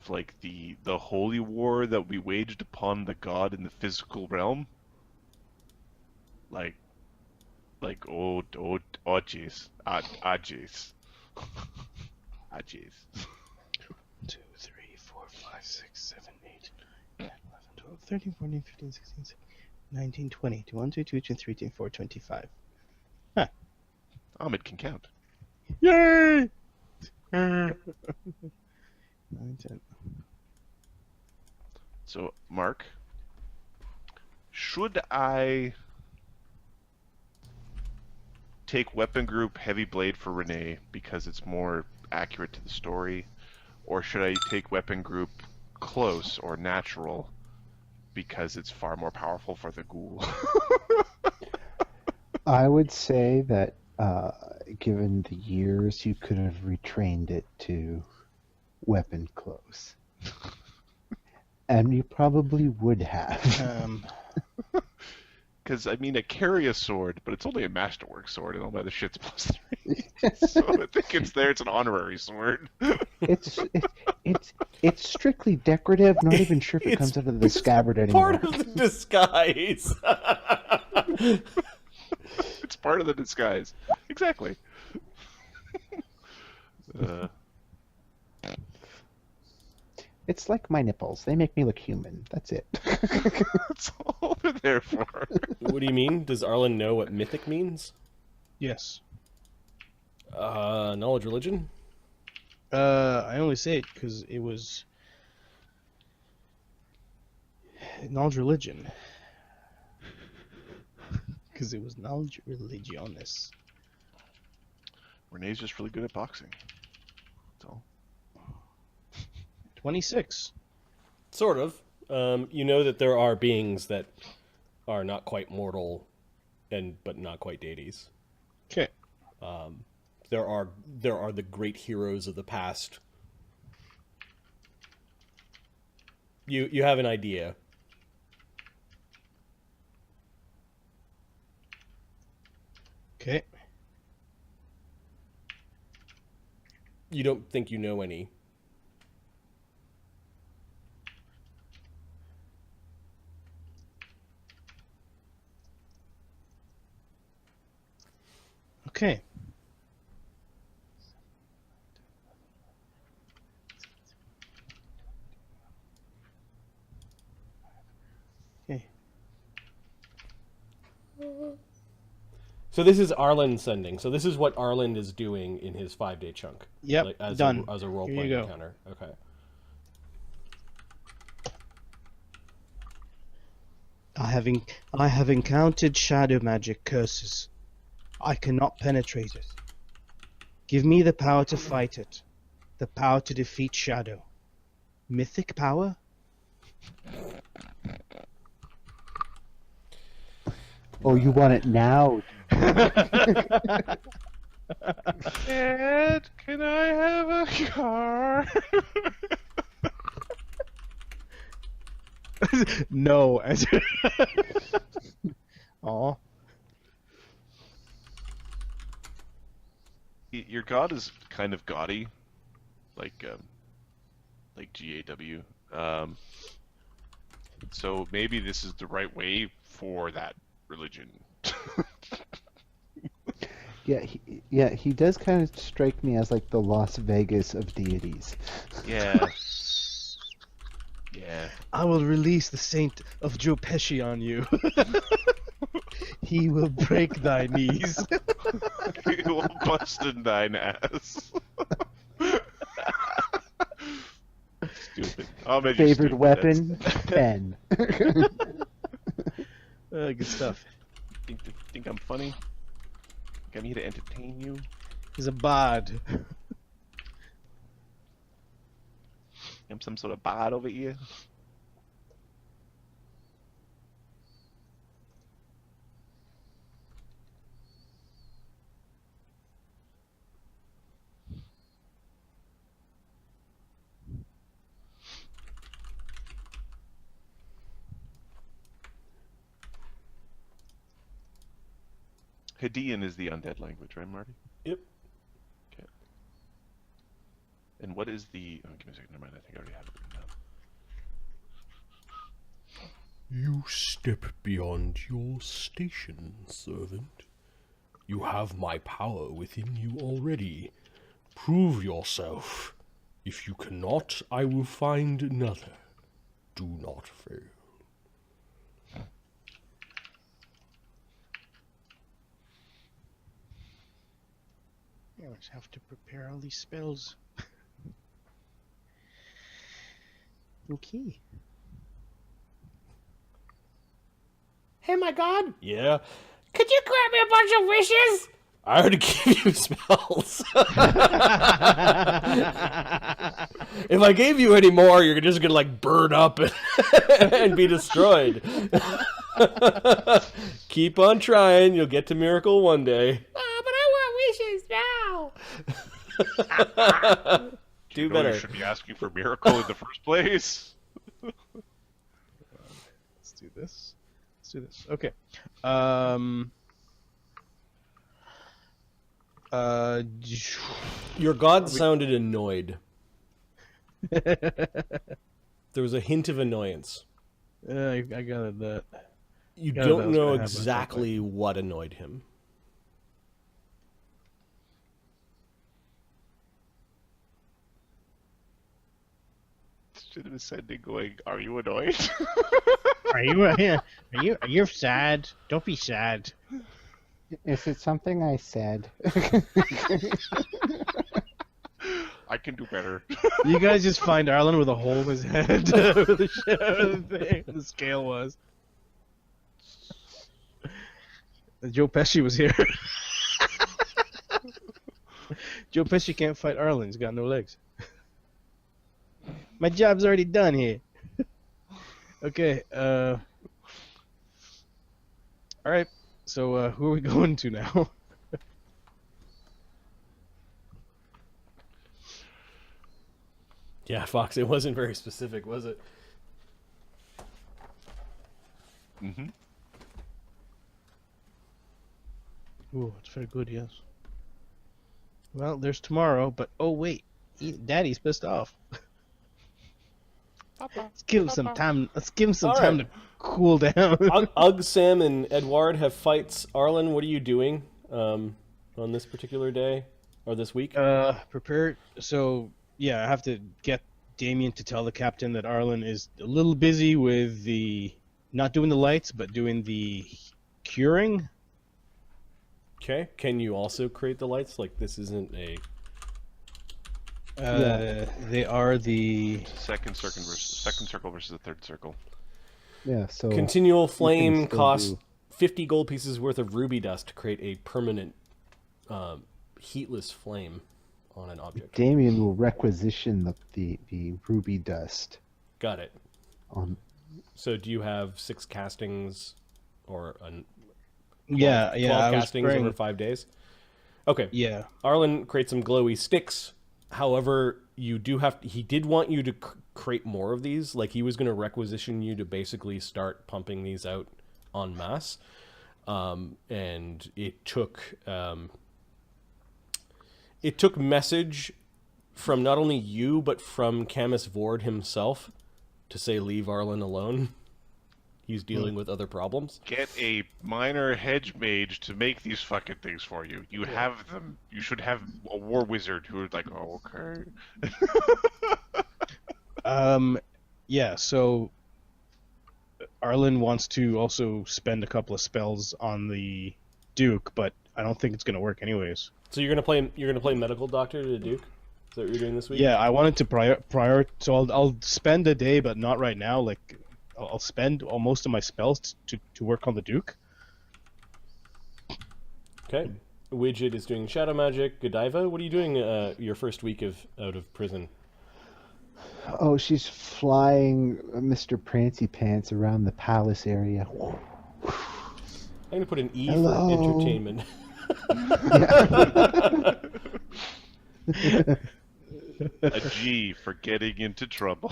of like the holy war that we waged upon the god in the physical realm. Like oh jeez, jeez, jeez. 2, 3, 4, 5, 6, 7, 8, 10, 11, 12, 13, 14, 15, 16, 17, 19, 20, 21, 22, 23, 24, 25. Huh. Ahmed can count. Yay! 9, 10. So, Mark, should I take weapon group heavy blade for Rene because it's more accurate to the story, or should I take weapon group close or natural because it's far more powerful for the ghoul? I would say that given the years, you could have retrained it to weapon close. And you probably would have. Because, I mean, I carry a sword, but it's only a masterwork sword, and all my other shit's +3. So I think it's there. It's an honorary sword. It's strictly decorative. Not even sure if it comes out of the scabbard anymore. Part of the disguise. It's part of the disguise. Exactly. It's like my nipples. They make me look human. That's it. That's all they're there for. What do you mean? Does Arlen know what mythic means? Yes. Knowledge religion? I only say it because it was knowledge religion. Because it was knowledge religionis. Renee's just really good at boxing. That's all. 26. Sort of. You know that there are beings that are not quite mortal, but not quite deities. Okay. There are the great heroes of the past. You have an idea. Okay. You don't think you know any. Okay. Okay. So this is Arlen sending. So this is what Arlen is doing in his 5-day chunk. Yep, Like, as done. as a Here you role-playing go. encounter. Okay. I have encountered shadow magic curses. I cannot penetrate it. Give me the power to fight it. The power to defeat shadow. Mythic power? Oh, you want it now? Dad, can I have a car? No. Aw. Your god is kind of gaudy, like GAW. So maybe this is the right way for that religion. Yeah, he does kind of strike me as like the Las Vegas of deities. Yeah. Yeah. I will release the Saint of Joe Pesci on you. He will break thy knees. He will bust in thine ass. Stupid. I'll make you Favorite stupid, weapon? Pen. Good stuff. Think I'm funny? Think I'm here to entertain you? He's a bard. I'm some sort of bard over here? Hadean is the undead language, right, Marty? Yep. Okay. And what is the... Oh, give me a second. Never mind. I think I already have it. You step beyond your station, servant. You have my power within you already. Prove yourself. If you cannot, I will find another. Do not fail. I just have to prepare all these spells. Okay. Hey, my god! Yeah? Could you grant me a bunch of wishes? I already gave you spells. If I gave you any more, you're just gonna, like, burn up and be destroyed. Keep on trying. You'll get to miracle one day. Oh, but I want wishes now. Do better. You should be asking for miracle in the first place. Let's do this. Okay. Your god sounded annoyed. There was a hint of annoyance. I got that. You Yeah, that don't was know gonna happen, exactly what annoyed him. Instead of ascending, going, "Are you annoyed?" Are you sad? Don't be sad. Is it something I said? I can do better. You guys just find Arlen with a hole in his head where the scale was. Joe Pesci was here. Joe Pesci can't fight Arlen. He's got no legs. My job's already done here. Okay. All right. So who are we going to now? Yeah, Fox, it wasn't very specific, was it? Mm-hmm. Ooh, it's very good, yes. Well, there's tomorrow, but oh wait, Daddy's pissed off. Let's give him some time. Let's give him some All time right. to cool down. Ugg, Sam, and Edward have fights. Arlen, what are you doing on this particular day or this week? Prepare. So yeah, I have to get Damian to tell the captain that Arlen is a little busy with not doing the lights, but doing the curing. Okay. Can you also create the lights? Like, this isn't a... They are the Second circle versus the third circle. Yeah, so Continual flame still costs do- 50 gold pieces worth of ruby dust to create a permanent heatless flame on an object. Damian will requisition the ruby dust Got it. on. So do you have 6 castings or 12 I was castings praying- over 5 days? Okay. Yeah. Arlen creates some glowy sticks. However, you do have he did want you to create more of these. Like, he was going to requisition you to basically start pumping these out en masse. And it took message from not only you, but from Camus Vord himself to say, leave Arlen alone. He's dealing with other problems. Get a minor hedge mage to make these fucking things for you. You have them. You should have a war wizard who is like, oh, okay. Yeah, so Arlen wants to also spend a couple of spells on the Duke, but I don't think it's going to work anyways. So you're gonna play medical doctor to the Duke? Is that what you're doing this week? Yeah, I wanted to prior so I'll spend a day, but not right now. Like, I'll spend most of my spells to work on the Duke. Okay. Widget is doing shadow magic. Godiva, what are you doing your first week out of prison? Oh, she's flying Mr. Prancy Pants around the palace area. I'm gonna put an E Hello. for entertainment. A G for getting into trouble.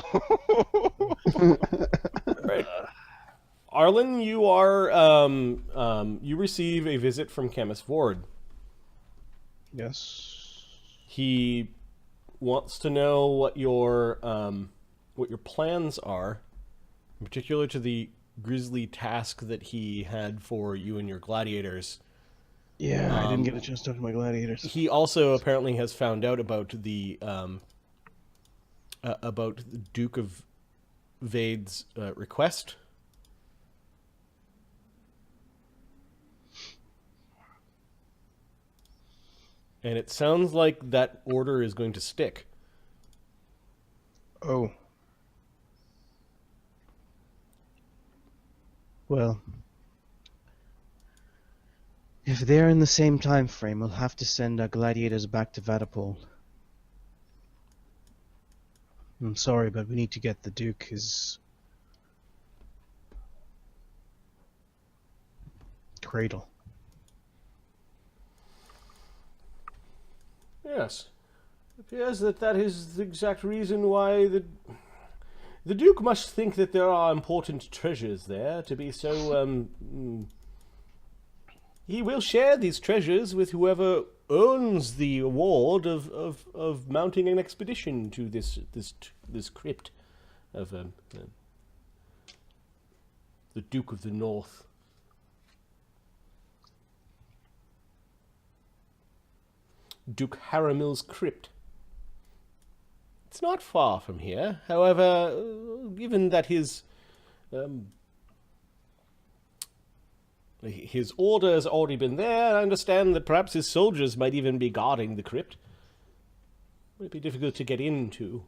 Right. Arlen, you are you receive a visit from Camus Vord. Yes. He wants to know what your plans are, in particular to the grisly task that he had for you and your gladiators. Yeah, I didn't get a chance to talk to my gladiators. He also apparently has found out about the Duke of Vade's request. And it sounds like that order is going to stick. Oh. Well, if they're in the same time frame, we'll have to send our gladiators back to Vaddapol. I'm sorry, but we need to get the Duke his cradle. Yes. It appears that is the exact reason why the Duke must think that there are important treasures there to be so, he will share these treasures with whoever owns the award of mounting an expedition to this crypt of the Duke of the North. Duke Haramil's crypt. It's not far from here. However, given that his order has already been there, I understand that perhaps his soldiers might even be guarding the crypt. It might be difficult to get into.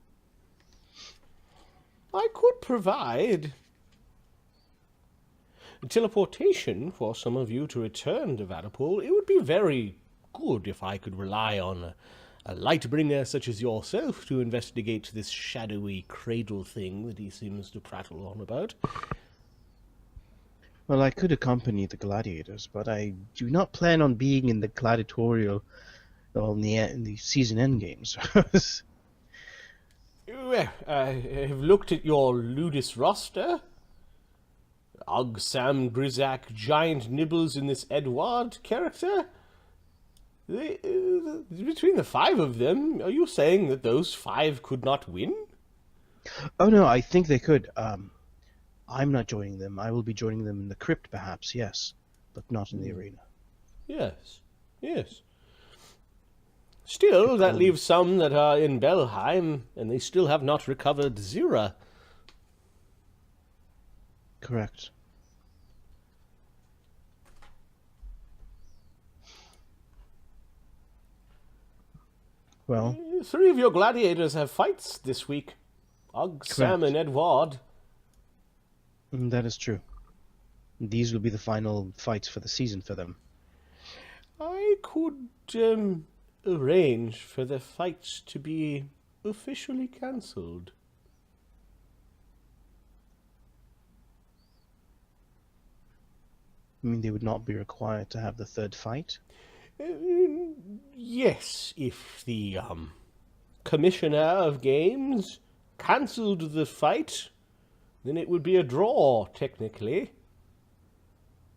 I could provide teleportation for some of you to return to Vaddapol. It would be very good if I could rely on a light-bringer such as yourself to investigate this shadowy cradle thing that he seems to prattle on about. Well, I could accompany the gladiators, but I do not plan on being in the gladiatorial in the season end games. Well, I have looked at your Ludus roster. Og, Sam, Grizak, Giant Nibbles, and this Edward character. Between the five of them, are you saying that those five could not win? Oh no, I think they could. I'm not joining them. I will be joining them in the crypt, perhaps, yes, but not in the arena. Yes, yes. Still, that leaves some that are in Belheim, and they still have not recovered Zira. Correct. Well, 3 of your gladiators have fights this week. Og, Sam, and Edward. That is true. These will be the final fights for the season for them. I could arrange for the fights to be officially cancelled. I mean, they would not be required to have the third fight? Yes, if the Commissioner of Games cancelled the fight, then it would be a draw, technically.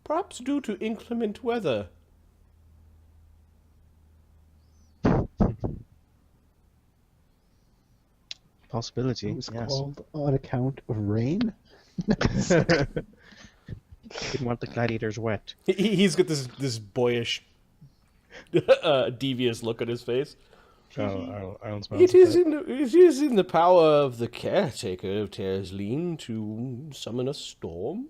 Perhaps due to inclement weather. Possibility, It was yes. called on account of rain. Didn't want the gladiators wet. He's got this boyish, devious look on his face. It is in the power of the caretaker of Tersleen to summon a storm.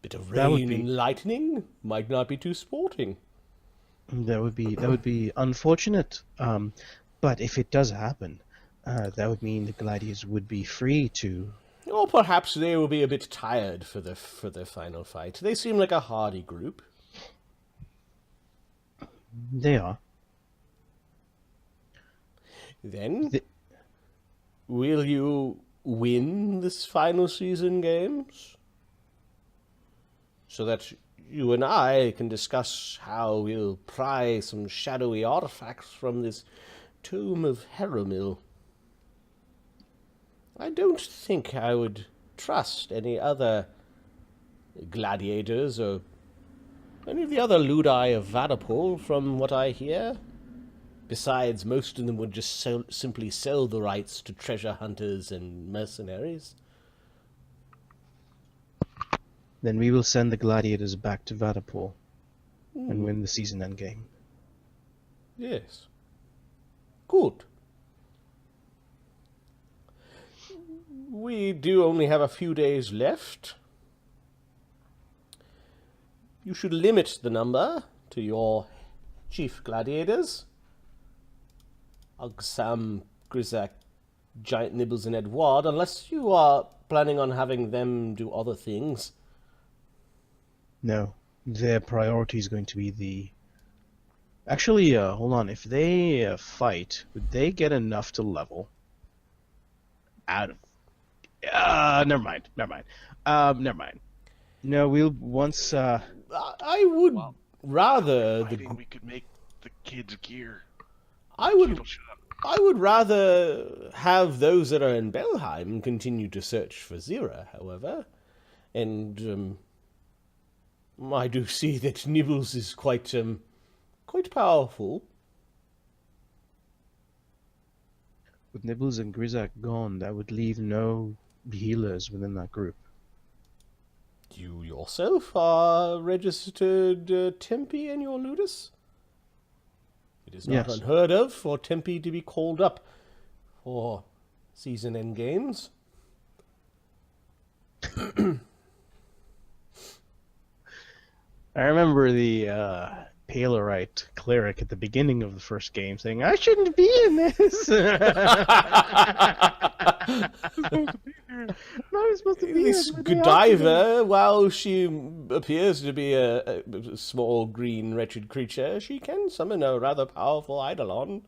Bit of rain and lightning might not be too sporting. That would be unfortunate. But if it does happen, that would mean the gladiators would be free to. Or perhaps they will be a bit tired for their final fight. They seem like a hardy group. They are. Then, will you win this final season games? So that you and I can discuss how we'll pry some shadowy artifacts from this Tomb of Haramil. I don't think I would trust any other gladiators or any of the other Ludi of Vaddapol, from what I hear. Besides, most of them would just simply sell the rights to treasure hunters and mercenaries. Then we will send the gladiators back to Vaddapol and win the season end game. Yes. Good. We do only have a few days left. You should limit the number to your chief gladiators. Sam, Grizak, Giant Nibbles, and Edward, unless you are planning on having them do other things. No, their priority is going to be the... Actually, hold on. If they fight, would they get enough to level? Out of... never mind. Never mind. No, we'll once... I would rather... We could make the kids gear. I would rather have those that are in Belheim continue to search for Zira, however. And I do see that Nibbles is quite powerful. With Nibbles and Grizak gone, that would leave no healers within that group. You yourself are registered Tempe in your Ludus? It is not unheard of for Tempe to be called up for season end games. I remember the Palerite cleric at the beginning of the first game saying, "I shouldn't be in this." I was supposed to be This here. Godiva, while she appears to be a small, green, wretched creature, she can summon a rather powerful Eidolon.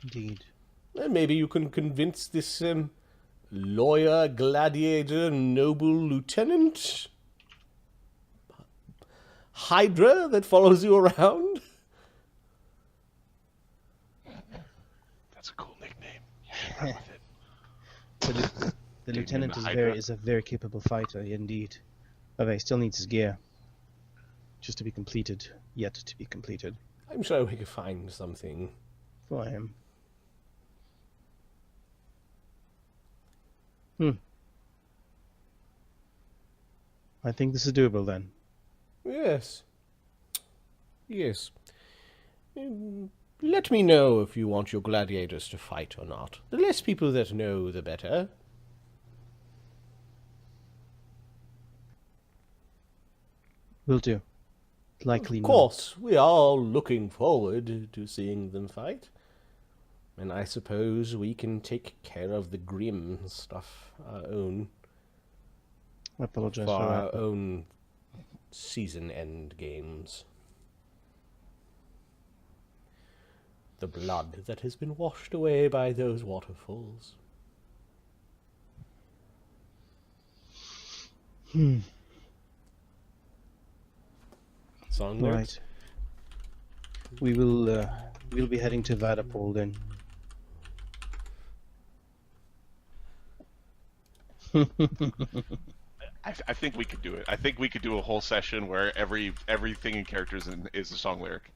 Indeed. And maybe you can convince this lawyer, gladiator, noble lieutenant Hydra that follows you around. That's a cool nickname. Run with it. The lieutenant Hydra. is a very capable fighter, indeed. However, he still needs his gear. Just to be completed. Yet to be completed. I'm sure we could find something. For him. I think this is doable then. Yes. Yes. Let me know if you want your gladiators to fight or not. The less people that know, the better. Will do. Likely Of not. course, we are all looking forward to seeing them fight. And I suppose we can take care of the grim stuff our own. I apologize For for our that. own season end games. The blood that has been washed away by those waterfalls. Song lyrics? Right. We will we'll be heading to Vaddapol then. I think we could do it. I think we could do a whole session where everything in characters is a song lyric.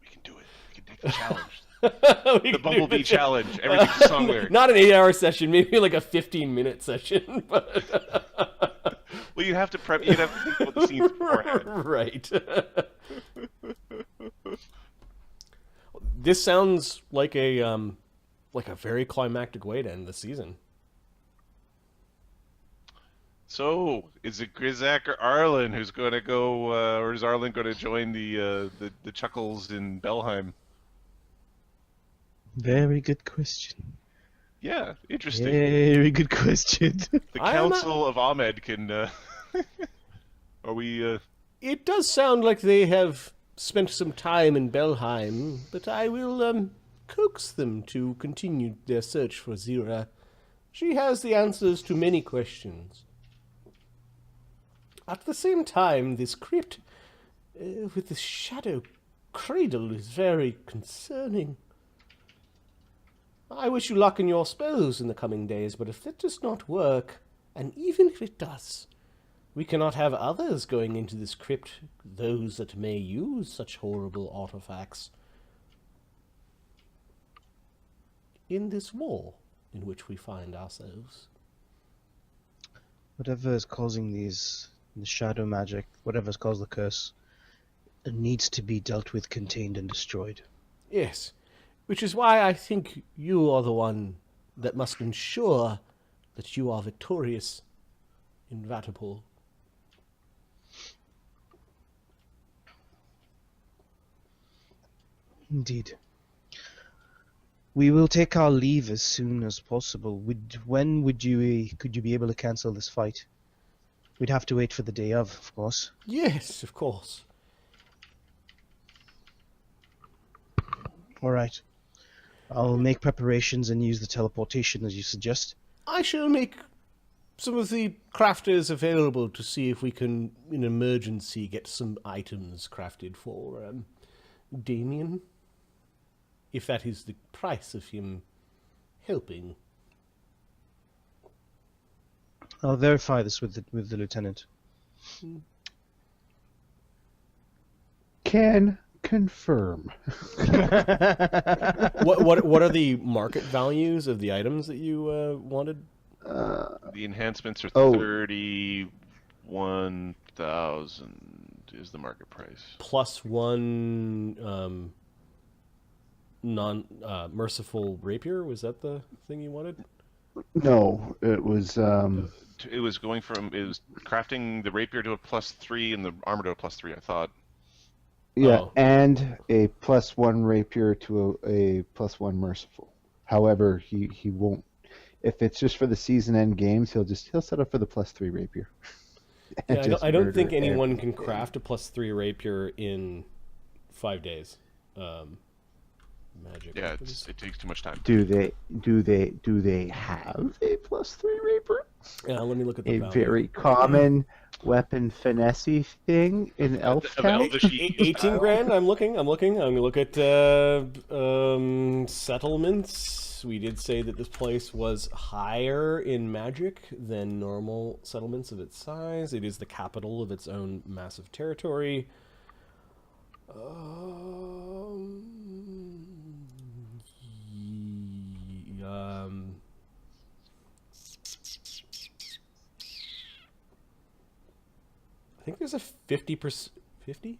We can do it. We can take the challenge. The Bumblebee challenge. Everything's a song lyric. Not an 8-hour session, maybe like a 15-minute session. But Well, you'd have to prep. You'd have to think about the scenes beforehand. right. This sounds like a very climactic way to end the season. So, is it Grizak or Arlen who's going to go, or is Arlen going to join the Chuckles in Belheim? Very good question. Yeah, interesting. Very good question. The Council of Ahmed can. Are we? It does sound like they have spent some time in Belheim, but I will coax them to continue their search for Zira. She has the answers to many questions. At the same time, this crypt with the shadow cradle is very concerning. I wish you luck in your spells in the coming days, but if that does not work, and even if it does, we cannot have others going into this crypt, those that may use such horrible artifacts. in this war in which we find ourselves. Whatever is causing the shadow magic, whatever's caused the curse, it needs to be dealt with, contained, and destroyed. Yes, which is why I think you are the one that must ensure that you are victorious in Vaddapol. Indeed. We will take our leave as soon as possible. When could you be able to cancel this fight? We'd have to wait for the day of course. Yes, of course. All right. I'll make preparations and use the teleportation as you suggest. I shall make some of the crafters available to see if we can, in emergency, get some items crafted for Damian. If that is the price of him helping. I'll verify this with the lieutenant. Can confirm. What are the market values of the items that you wanted? The enhancements are Oh. 31,000 is the market price. Plus one merciful rapier? Was that the thing you wanted? No, it was It was crafting the rapier to a +3 and the armor to a +3, I thought. yeah, Oh. and a +1 rapier to a +1 merciful. However, he won't. If it's just for the season end games, he'll set up for the +3 rapier. And Yeah, just I don't murder think anyone every can game. craft a +3 rapier in 5 days. Magic. Yeah, weapons. it takes too much time. Do they have a +3 rapier? Yeah, let me look at the A value. very common weapon finessey thing in Elf Of Town? Elvish 18 grand. I'm looking. I'm gonna look at settlements. We did say that this place was higher in magic than normal settlements of its size. It is the capital of its own massive territory. I think there's a 50%. 50?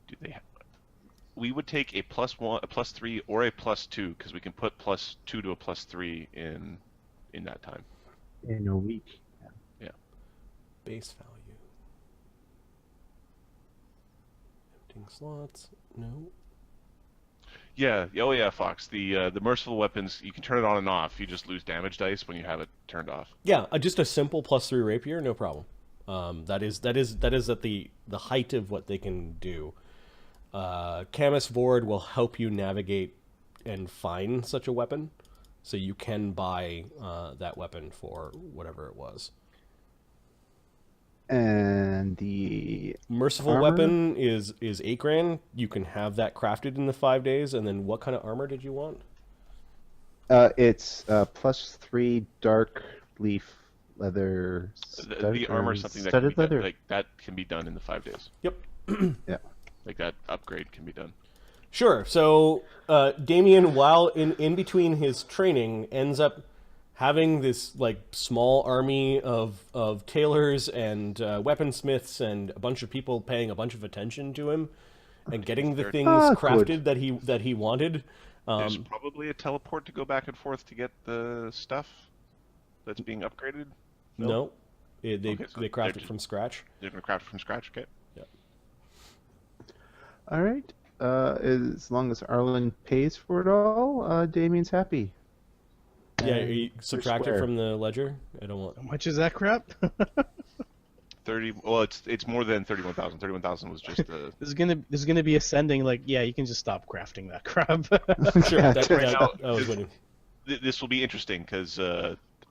Do they have... We would take a +1, a +3, or a +2 because we can put +2 to a +3 in that time. In a week. Base value. Emptying slots. No. Yeah. Oh yeah, Fox. The merciful weapons, you can turn it on and off. You just lose damage dice when you have it turned off. Yeah, just a simple +3 rapier, no problem. That is at the height of what they can do. Camus Vord will help you navigate and find such a weapon, so you can buy that weapon for whatever it was. And the Merciful armor? weapon is 8 grand. You can have that crafted in the 5 days. And then what kind of armor did you want? It's +3 dark leaf leather. The armor is something that can studded be leather. done, that can be done in the 5 days. Yep. Yeah. Like that upgrade can be done. Sure. So Damian, while in between his training, ends up having this like small army of tailors and weaponsmiths and a bunch of people paying a bunch of attention to him and getting the things crafted good. that he wanted. There's probably a teleport to go back and forth to get the stuff that's being upgraded. No, they Okay, so they craft they're it from scratch. They're going to craft it from scratch, okay? All right. As long as Arlen pays for it all, Damian's happy. Yeah, And you subtract it square. from the ledger. I don't want. How much is that crap? 30. Well, it's more than 31,000. 31,000 was just the. This is gonna be ascending. Like, yeah, you can just stop crafting that crap. Sure, Yeah, that now, was waiting. This will be interesting because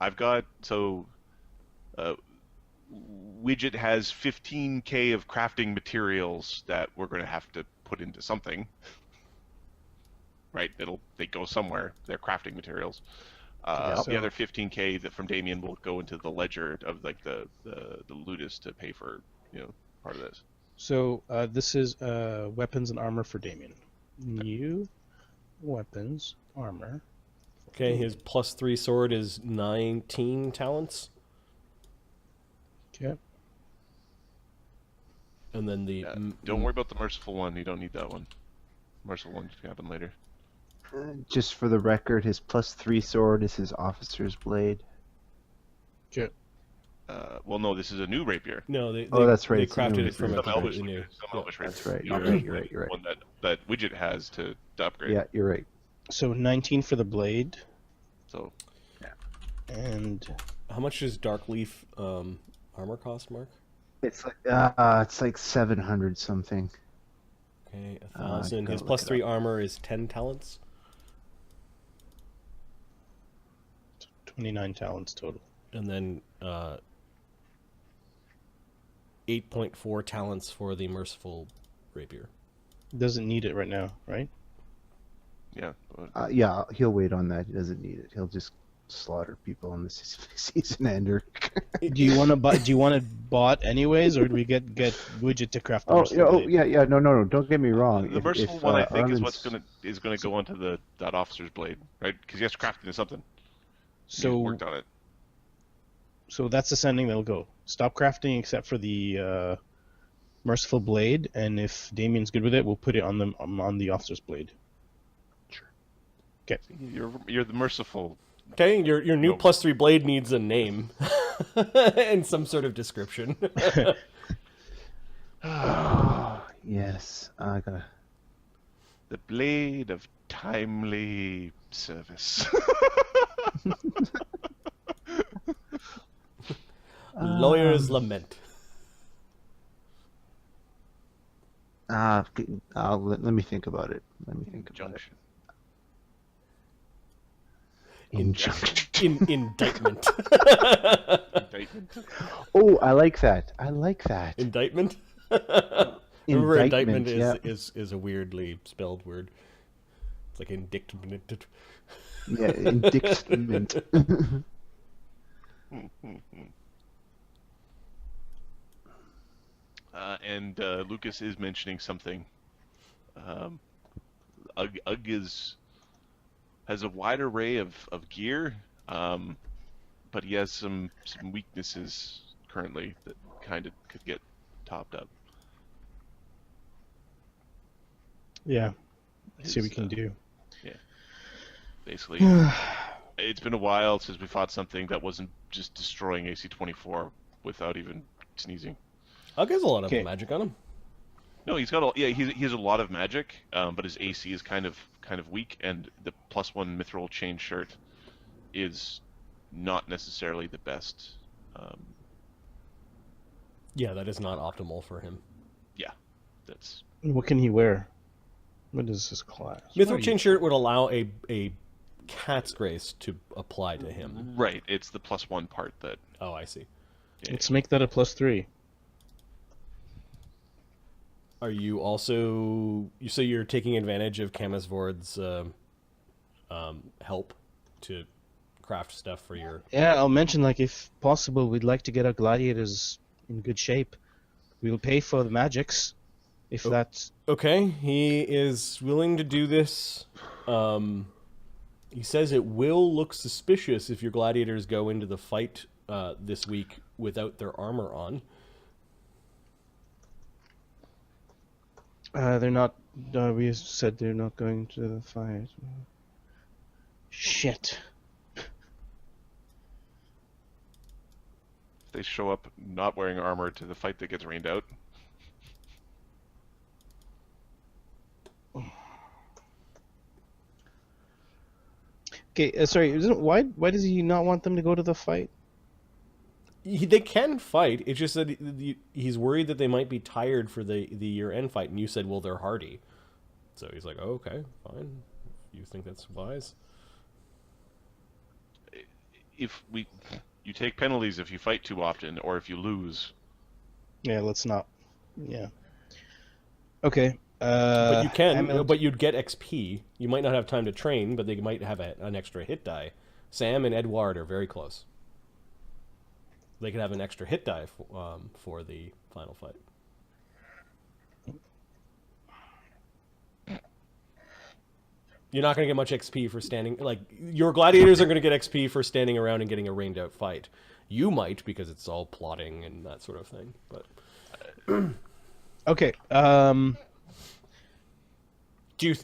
I've got Widget has 15k of crafting materials that we're going to have to put into something. Right? They go somewhere. They're crafting materials. Yeah. The other 15k that from Damian will go into the ledger of like the ludus to pay for part of this. So this is weapons and armor for Damian. New weapons, armor. Okay, his +3 sword is 19 talents. Okay. And then the... Don't worry about the merciful one. You don't need that one. Merciful one can happen later. Just for the record, his +3 sword is his officer's blade. Okay. Well, no, this is a new rapier. No, that's right, They it's a crafted new it from a Some elvish completely new... rapier. Some elvish rapier. That's right. The You're officer's right. blade You're right. is the one that Widget has to upgrade. Yeah, you're right. So 19 for the blade, So and How much does Dark Leaf armor cost, Mark? It's like 700 something. Okay, 1,000. His gotta look it +3 armor is 10 talents. 29 talents total. And then 8.4 talents for the merciful rapier. Doesn't need it right now, right? yeah, Yeah, he'll wait on that. He doesn't need it. He'll just slaughter people on the season ender. Do you want to buy? Do you want it bought anyways, or do we get Widget to craft? The Oh, merciful blade? yeah. No. Don't get me wrong. the merciful one I think is Arlen's- what's gonna go onto that officer's blade, right? Because he has to craft it into something. He's So worked on it. So that's the sending they'll go. Stop crafting except for the merciful blade, and if Damian's good with it, we'll put it on the officer's blade. You're the merciful. Okay, your new Nope. +3 blade needs a name and some sort of description. Oh, yes. I gotta. The blade of timely service. Lawyer's lament. Let me think about it. Junction. Injunction. Indictment. Indictment. Oh, I like that. Indictment? Remember, indictment yeah. is a weirdly spelled word. It's like indictment. Yeah, indictment. And Lucas is mentioning something. Ugg has a wide array of gear, but he has some weaknesses currently that kind of could get topped up. Yeah. See what we can do. Basically, it's been a while since we fought something that wasn't just destroying AC-24 without even sneezing. Ugg has a lot of Okay. magic on him. No, he's got he has a lot of magic, but his AC is kind of weak, and the +1 mithril chain shirt is not necessarily the best. Yeah, that is not optimal for him. Yeah, that's What can he wear? What is his class? Mithril chain shirt would allow a cat's grace to apply to him. right. It's the +1 part that. Oh, I see. Yeah, Let's make that a +3. Are you also... So you're taking advantage of Camasvord's help to craft stuff for your... Yeah, I'll mention, like, if possible, we'd like to get our gladiators in good shape. We'll pay for the magics, if that's... Okay, he is willing to do this. He says it will look suspicious if your gladiators go into the fight this week without their armor on. They're not... we said they're not going to the fight. Shit. if they show up not wearing armor to the fight that gets rained out. Okay, sorry, why does he not want them to go to the fight? They can fight. It's just that he's worried that they might be tired for the year-end fight, and you said, well, they're hardy. So he's like, oh, okay, fine. You think that's wise? If you take penalties if you fight too often, or if you lose. Yeah, let's not. Yeah. Okay. But you can. Emil- But you'd get XP. You might not have time to train, but they might have an extra hit die. Sam and Edward are very close. They could have an extra hit die for the final fight. You're not going to get much XP for standing. Like, your gladiators are going to get XP for standing around and getting a rained out fight. You might, because it's all plotting and that sort of thing. But Okay.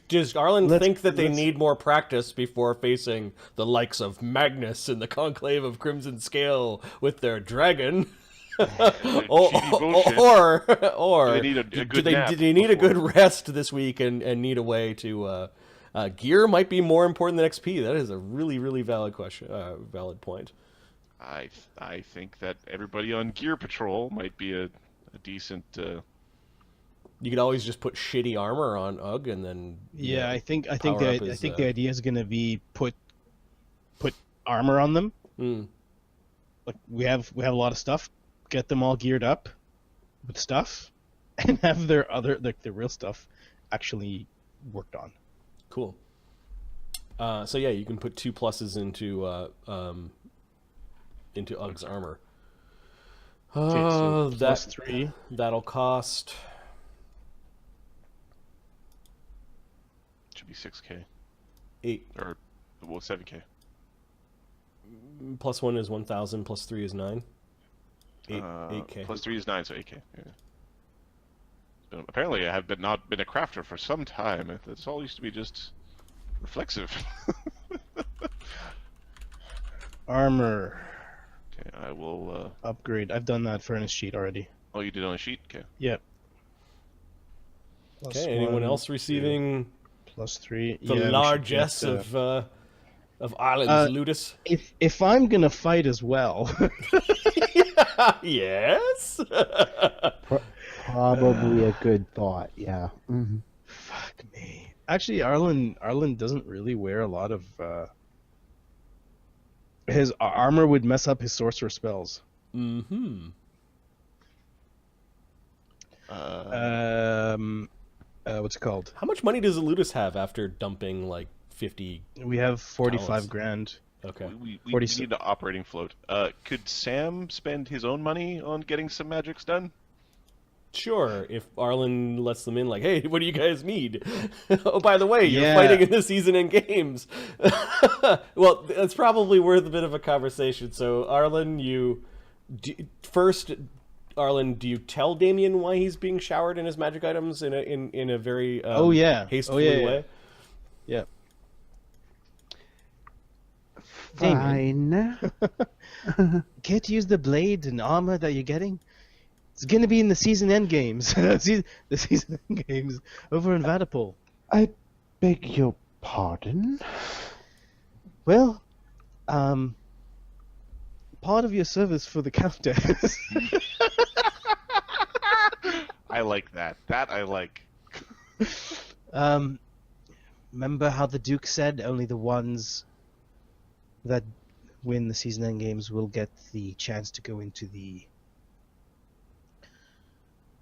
Does Arlen think that they need more practice before facing the likes of Magnus in the Conclave of Crimson Scale with their dragon? or do they need a good nap do they need a before? good rest this week and need a way to gear might be more important than XP. That is a really, really valid question, valid point. I think that everybody on Gear Patrol might be a decent. You could always just put shitty armor on Ugg and then Yeah, I think power up his, the idea is gonna be put armor on them. Like we have a lot of stuff. Get them all geared up with stuff, and have their real stuff actually worked on. Cool. So yeah, you can put 2 pluses into Ugg's armor. Okay, so plus 3. That'll cost. Should be 6K 8. or 7K. Plus 1 is 1,000. Plus 3 is 9. 8K. Plus 3 is 9, so 8K. Yeah. Apparently, I have not been a crafter for some time. It's all used to be just reflexive. Armor. Okay, I will Upgrade. I've done that furnace sheet already. Oh, you did on a sheet? Okay. Yep. Okay. Anyone else receiving plus 3? the yeah, largesse of Arlen's Ludus? If I'm gonna fight as well. Yes. Probably a good thought. Yeah. Mm-hmm. Fuck me. Actually, Arlen doesn't really wear a lot of. His armor would mess up his sorcerer spells. Mm-hmm. What's it called? How much money does the Ludus have after dumping like 50? We have 45 talents? grand. Okay. We 46 need an operating float. Could Sam spend his own money on getting some magics done? Sure, if Arlen lets them in, like, hey, what do you guys need? Oh, by the way, you're Yeah. fighting in the season end games. Well, that's probably worth a bit of a conversation. So, Arlen, Arlen, do you tell Damian why he's being showered in his magic items in a very hasteful way? Yeah. Fine. Can't use the blade and armor that you're getting. It's gonna be in the season end games. The season end games over in Vaddapol. I beg your pardon? Well, part of your service for the Countess. I like that. That I like. Remember how the Duke said only the ones that win the season end games will get the chance to go into the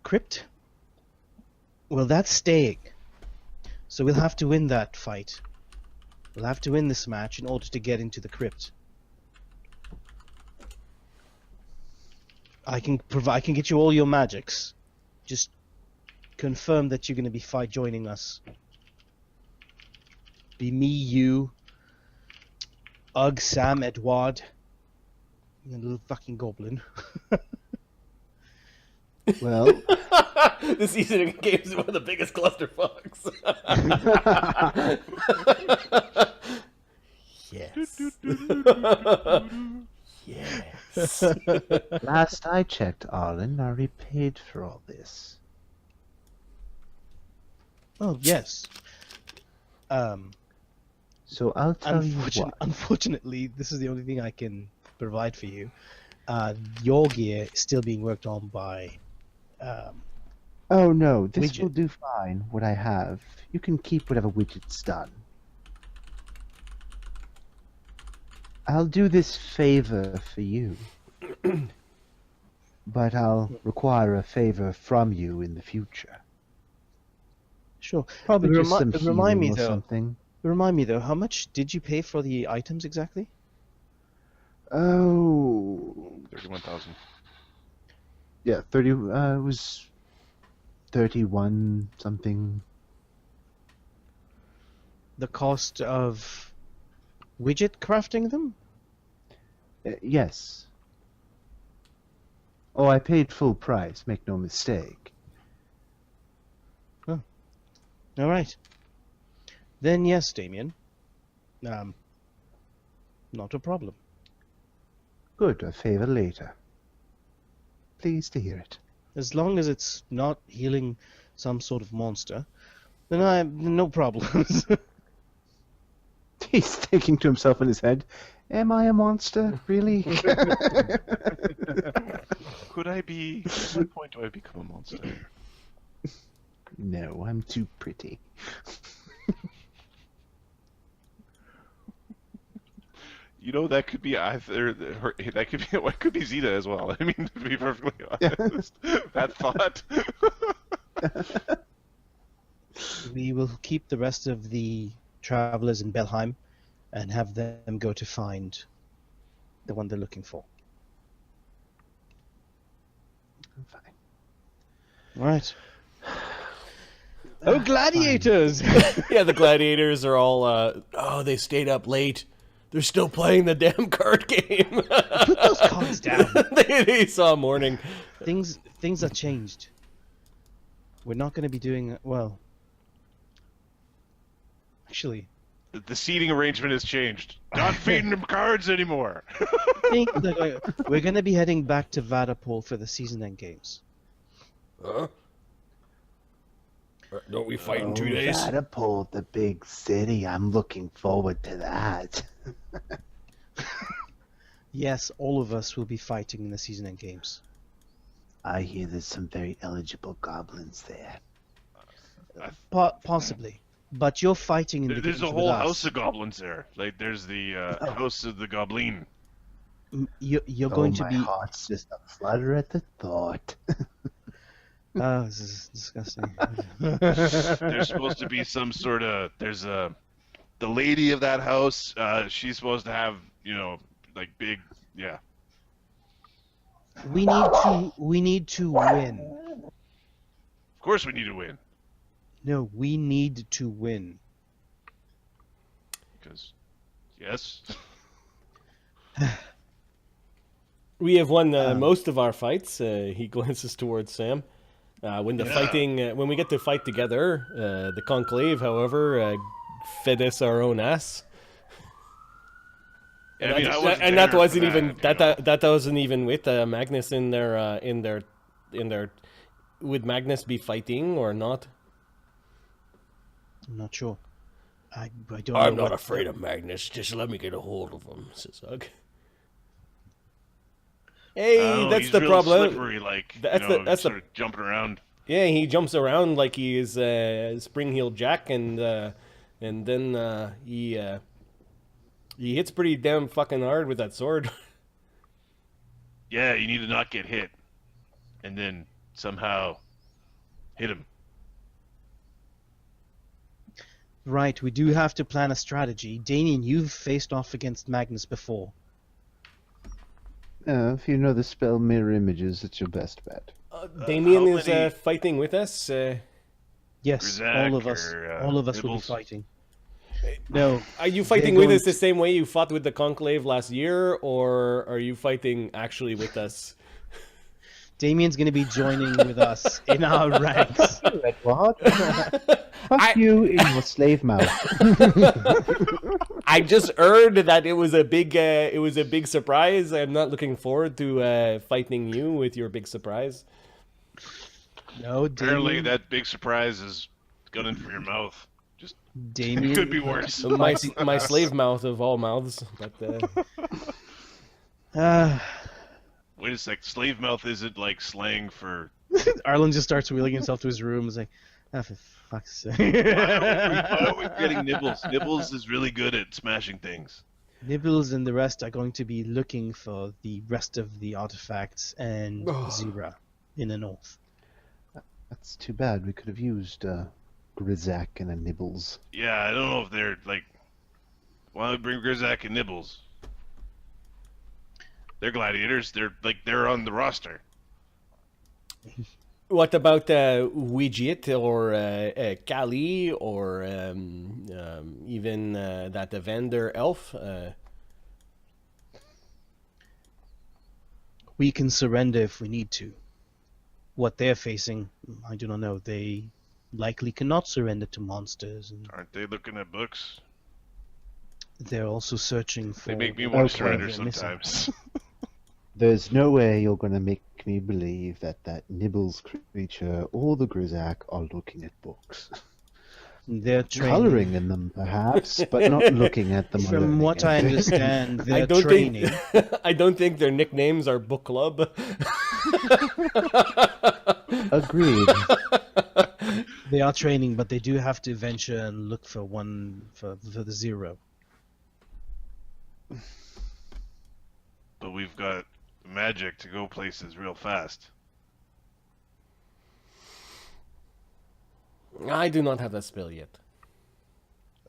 crypt? Well, that's staying. So we'll have to win that fight. We'll have to win this match in order to get into the crypt. I can get you all your magics. Just confirm that you're going to be joining us. Be me, you, Ugg, Sam, Edward, and a little fucking goblin. Well, The season end games is one of the biggest clusterfucks. Yes. Yes. last I checked, Arlen, I repaid for all this. Oh, yes. So I'll tell you what. Unfortunately, this is the only thing I can provide for you. Your gear is still being worked on by... Oh no, this Widget. will do fine, what I have. You can keep whatever Widget's done. I'll do this favor for you. But I'll require a favor from you in the future. Sure. Probably just some remind me healing or though. something. Remind me though, how much did you pay for the items exactly? Oh, 31,000. yeah, 30. It was 31 something. the cost of widget crafting them? Yes. Oh, I paid full price, make no mistake. All right. Then yes, Damian. Not a problem. Good, a favor later. Pleased to hear it. As long as it's not healing some sort of monster, then I have no problems. He's thinking to himself in his head, am I a monster, really? Could I be? At what point do I become a monster? No, I'm too pretty. You know, that could be either. That could be. What could be Zita as well. I mean, to be perfectly honest, that thought. We will keep the rest of the travelers in Belheim and have them go to find the one they're looking for. Fine. All right. Oh, gladiators! Yeah, the gladiators are all, they stayed up late. They're still playing the damn card game. Put those cards down. they saw morning. Things have changed. We're not going to be doing well. Actually, The seating arrangement has changed. Not feeding them cards anymore. I think that we're going to be heading back to Vaddapol for the season end games. Huh? Don't we fight in 2 days? Vaddapol, the big city. I'm looking forward to that. Yes, all of us will be fighting in the season end games. I hear there's some very eligible goblins there. Possibly. But you're fighting in the There's games a with whole us. house of goblins there. Like, there's the house of the goblin. You're going to my be... heart's just a flutter at the thought. Oh, this is disgusting. There's supposed to be some sort of. There's the lady of that house. She's supposed to have, like big. Yeah. We need to win. Of course, we need to win. No, we need to win. Because, yes. We have won most of our fights. He glances towards Sam. When we get to fight together, the Conclave, however, fed us our own ass. Yeah, And that wasn't even that wasn't even with Magnus in their would Magnus be fighting or not? I'm not sure. I don't. I'm not afraid of Magnus. Just let me get a hold of him, says Hug. Hey, that's he's the real slippery, Slippery, like that's sort of jumping around. Yeah, he jumps around like he is Spring-Heeled Jack, and then he hits pretty damn fucking hard with that sword. Yeah, you need to not get hit, and then somehow hit him. Right, we do have to plan a strategy. Damian, you've faced off against Magnus before. If you know the spell Mirror Images, it's your best bet. Damian how is many- fighting with us. Yes, Grizak all of us. or, All of us will be Nibbles? fighting. No, Are you fighting They're with us going the same way you fought with the Conclave last year, or are you fighting actually with us? Damian's going to be joining with us in our ranks. What? Fuck you in your slave mouth. I just heard that it was a big surprise. I'm not looking forward to fighting you with your big surprise. No, Apparently, Damian. that big surprise is gunning for your mouth. Just Damian could be worse. My slave mouth of all mouths, but Wait a sec. Slave mouth isn't like slang for. Arlen just starts wheeling himself to his room. He's like, "Ah, for fuck's sake." Why are we getting Nibbles? Nibbles is really good at smashing things. Nibbles and the rest are going to be looking for the rest of the artifacts and Zira in the north. That's too bad. We could have used Grizak and a Nibbles. Yeah, I don't know if they're like. Why don't we bring Grizak and Nibbles? They're gladiators. They're on the roster. What about Widget or Kali or even that Evander elf? We can surrender if we need to. What they're facing, I do not know. They likely cannot surrender to monsters, and Aren't they looking at books? they're also searching for. They make me want to Okay. surrender They're missing. sometimes. There's no way you're going to make me believe that Nibbles creature or the Grizzak are looking at books. They're training. Coloring in them, perhaps, but not looking at them. or From learning what I anything. understand, I they're don't training. think I don't think their nicknames are book club. Agreed. They are training, but they do have to venture and look for the zero. But we've got magic to go places real fast. I do not have that spell yet.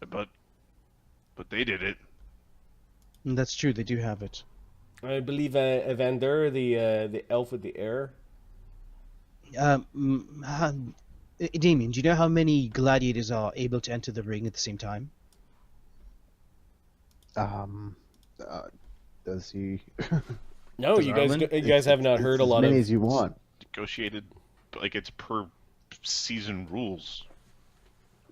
But they did it. And that's true. They do have it. I believe Evander, the elf with the air. Damian, do you know how many gladiators are able to enter the ring at the same time? Does he? No, Does you guys Arlen? you guys have not heard a lot as many of. as you want. Negotiated, like it's per season rules.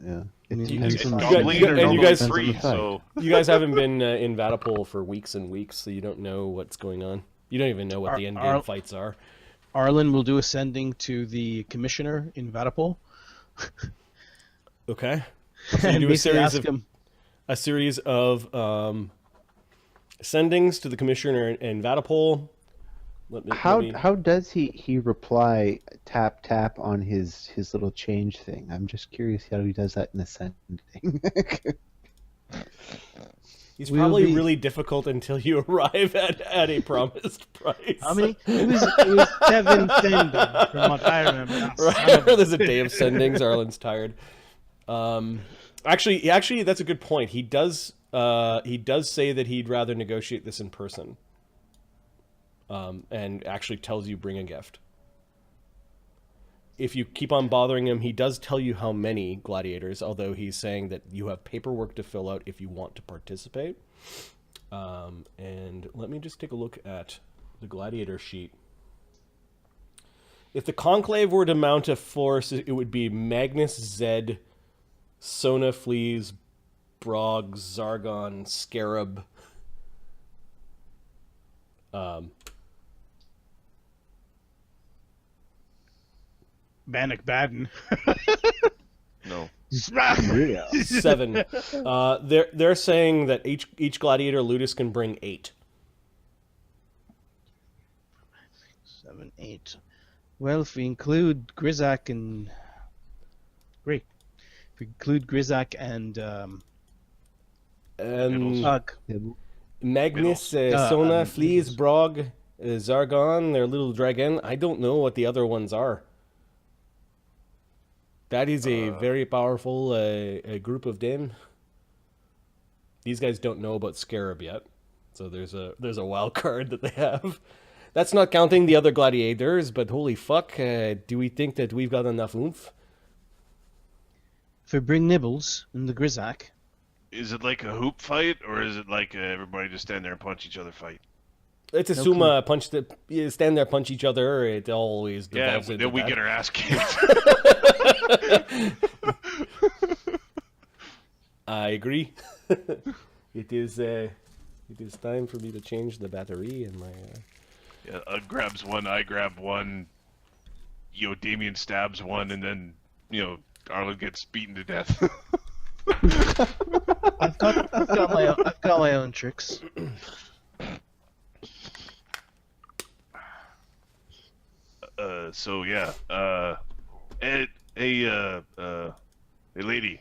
Yeah. It You- depends you- on the you- fight. you- It and all you guys- depends on the free, fight. so You guys haven't been in Vaddapol for weeks and weeks, so you don't know what's going on. You don't even know what the end game fights are. Arlen will do a sending to the commissioner in Vaddapol. Okay. So you And do basically ask him, a series of sendings to the commissioner in Vaddapol. How does he reply tap tap on his little change thing? I'm just curious how he does that in ascending. He's We'll probably be- really difficult until you arrive at a promised price. how many? It was 7 sending, from what I remember. Right. There's a day of sendings. Arlen's tired. Actually, that's a good point. He does say that he'd rather negotiate this in person. And actually tells you bring a gift. If you keep on bothering him, he does tell you how many gladiators, although he's saying that you have paperwork to fill out if you want to participate. And let me just take a look at the gladiator sheet. If the Conclave were to mount a force, it would be Magnus, Zed, Sona, Fleas, Brog, Zargon, Scarab. Bannock Baden. no. 7. They're saying that each gladiator Ludus can bring 8. 7, 8. Well, if we include Grizzak and... Great. If we include Grizzak and Ugg. Magnus, Middles. Sona, Fleas, Brog, Zargon, their little dragon. I don't know what the other ones are. That is a very powerful a group of them. These guys don't know about Scarab yet, so there's a wild card that they have. That's not counting the other gladiators, but holy fuck, do we think that we've got enough oomph? If we bring Nibbles and the Grizzak, Is it like a hoop fight, or is it like everybody just stand there and punch each other fight? Let's assume stand there, punch each other. It always Yeah, devolves into then we that. get our ass kicked. I agree. It is time for me to change the battery in my. Yeah, grabs one, I grab one. Damian stabs one, and then Arlen gets beaten to death. I've got my own tricks. So yeah. Hey, lady.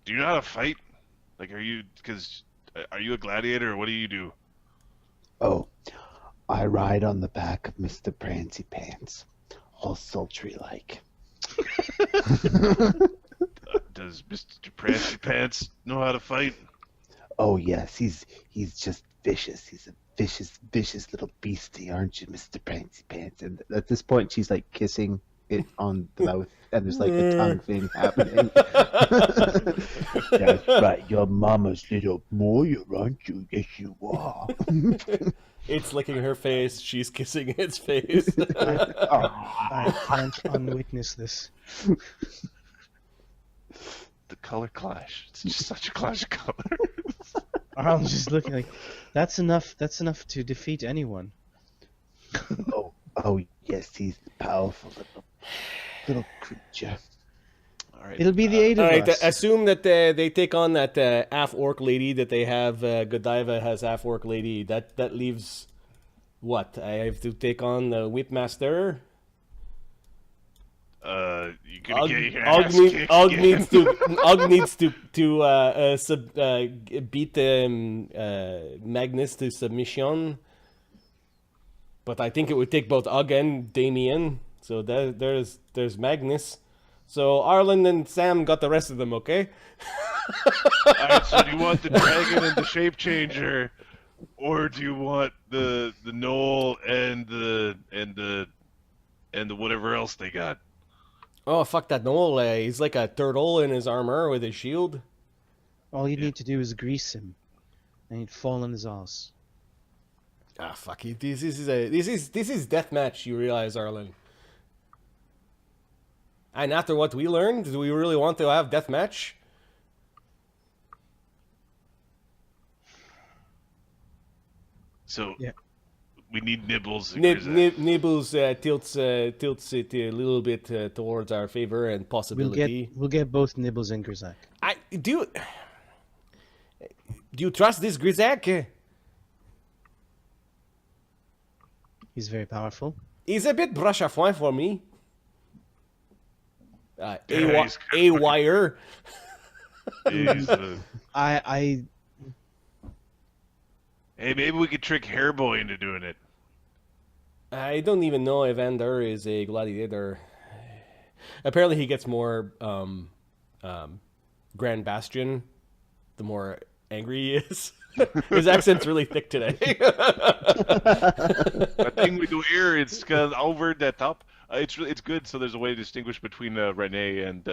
Do you know how to fight? Like, are you a gladiator, or what do you do? Oh, I ride on the back of Mr. Prancy Pants, all sultry like. Does Mr. Prancy Pants know how to fight? Oh yes, he's just vicious. He's a vicious, vicious little beastie, aren't you, Mr. Prancy Pants? And at this point, she's like kissing it on the mouth, and there's like a tongue thing happening. That's right, you're mama's little boy, aren't you? Yes, you are. It's licking her face. She's kissing its face. I can't unwitness this. The color clash. It's just such a clash of colors. I'm just looking like that's enough. That's enough to defeat anyone. Oh yes, he's the powerful little creature. All right. It'll be the eight of All right, us. assume that they take on that half-orc lady that they have. Godiva has half-orc lady. That leaves what? I have to take on the Whipmaster. You're gonna get your ass kicked Ugg again. needs to beat Magnus to submission. But I think it would take both Ugg and Damian. So there's Magnus. So Arlen and Sam got the rest of them, okay? Alright, so do you want the dragon and the shape changer, or do you want the knoll and the whatever else they got? Oh, fuck that Noel. He's like a turtle in his armor with his shield. All you need to do is grease him, and he'd fall on his ass. Ah, fuck it. This is deathmatch, you realize, Arlen. And after what we learned, do we really want to have deathmatch? So Yeah. we need Nibbles. And Nibbles tilts it a little bit towards our favor and possibility. We'll get both Nibbles and Grizak. Do you trust this Grizak? He's very powerful. He's a bit brush off one for me. he's A wire. He's, I hey, maybe we could trick Hairboy into doing it. I don't even know if Evander is a gladiator. Apparently, he gets more Grand Bastion the more angry he is. His accent's really thick today. I think we do here. It's over the top. It's good. So there's a way to distinguish between Rene and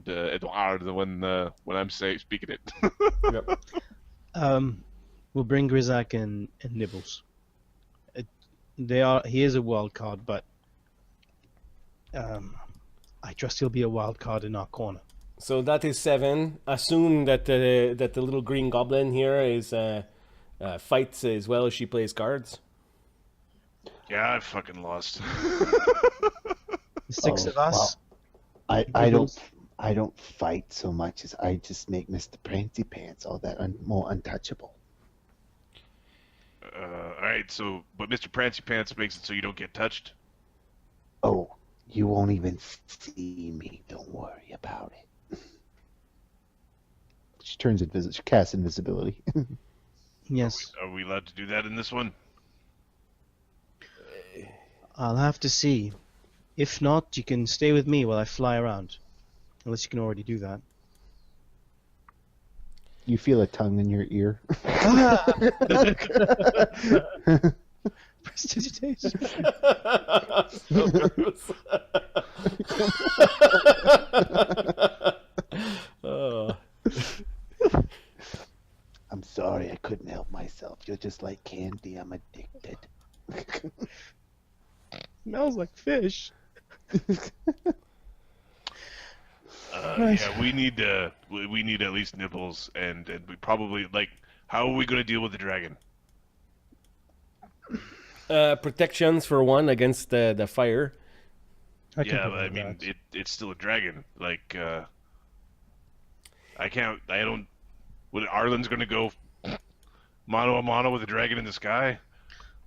Edouard when I'm speaking it. Yep. We'll bring Grizak and Nibbles. He is a wild card, but I trust he'll be a wild card in our corner. So that is 7. Assume that the little green goblin here is fights as well as she plays cards. Yeah, I fucking lost. The 6 of us. Well, I don't fight so much as I just make Mr. Prancy Pants all that more untouchable. All right, so but Mr. Prancy Pants makes it so you don't get touched. Oh, you won't even see me. Don't worry about it. She casts invisibility. Yes. Are we allowed to do that in this one? I'll have to see. If not, you can stay with me while I fly around. Unless you can already do that. You feel a tongue in your ear. Prestidigitation. Oh. I'm sorry, I couldn't help myself. You're just like candy. I'm addicted. Smells like fish. Yeah, we need at least Nibbles, and we probably how are we going to deal with the dragon? Protections for one against the fire. Yeah, but I mean it's still a dragon. I don't. What, Arlen's going to go mano a mano with a dragon in the sky?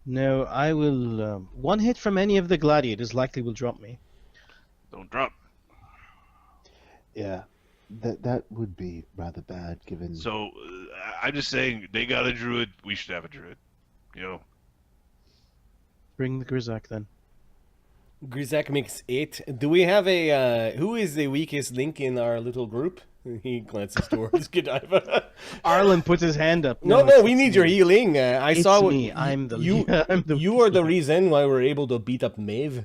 No, I will. One hit from any of the gladiators likely will drop me. Don't drop. Yeah, that would be rather bad given. So I'm just saying they got a druid. We should have a druid. You know. Bring the Grizak then. Grizak makes 8. Do we have a who is the weakest link in our little group? He glances towards Godiva. Arlen puts his hand up. No, it's we need me. your healing. I It's saw what me. I'm the you. I'm the You are the reason why we're able to beat up Maeve.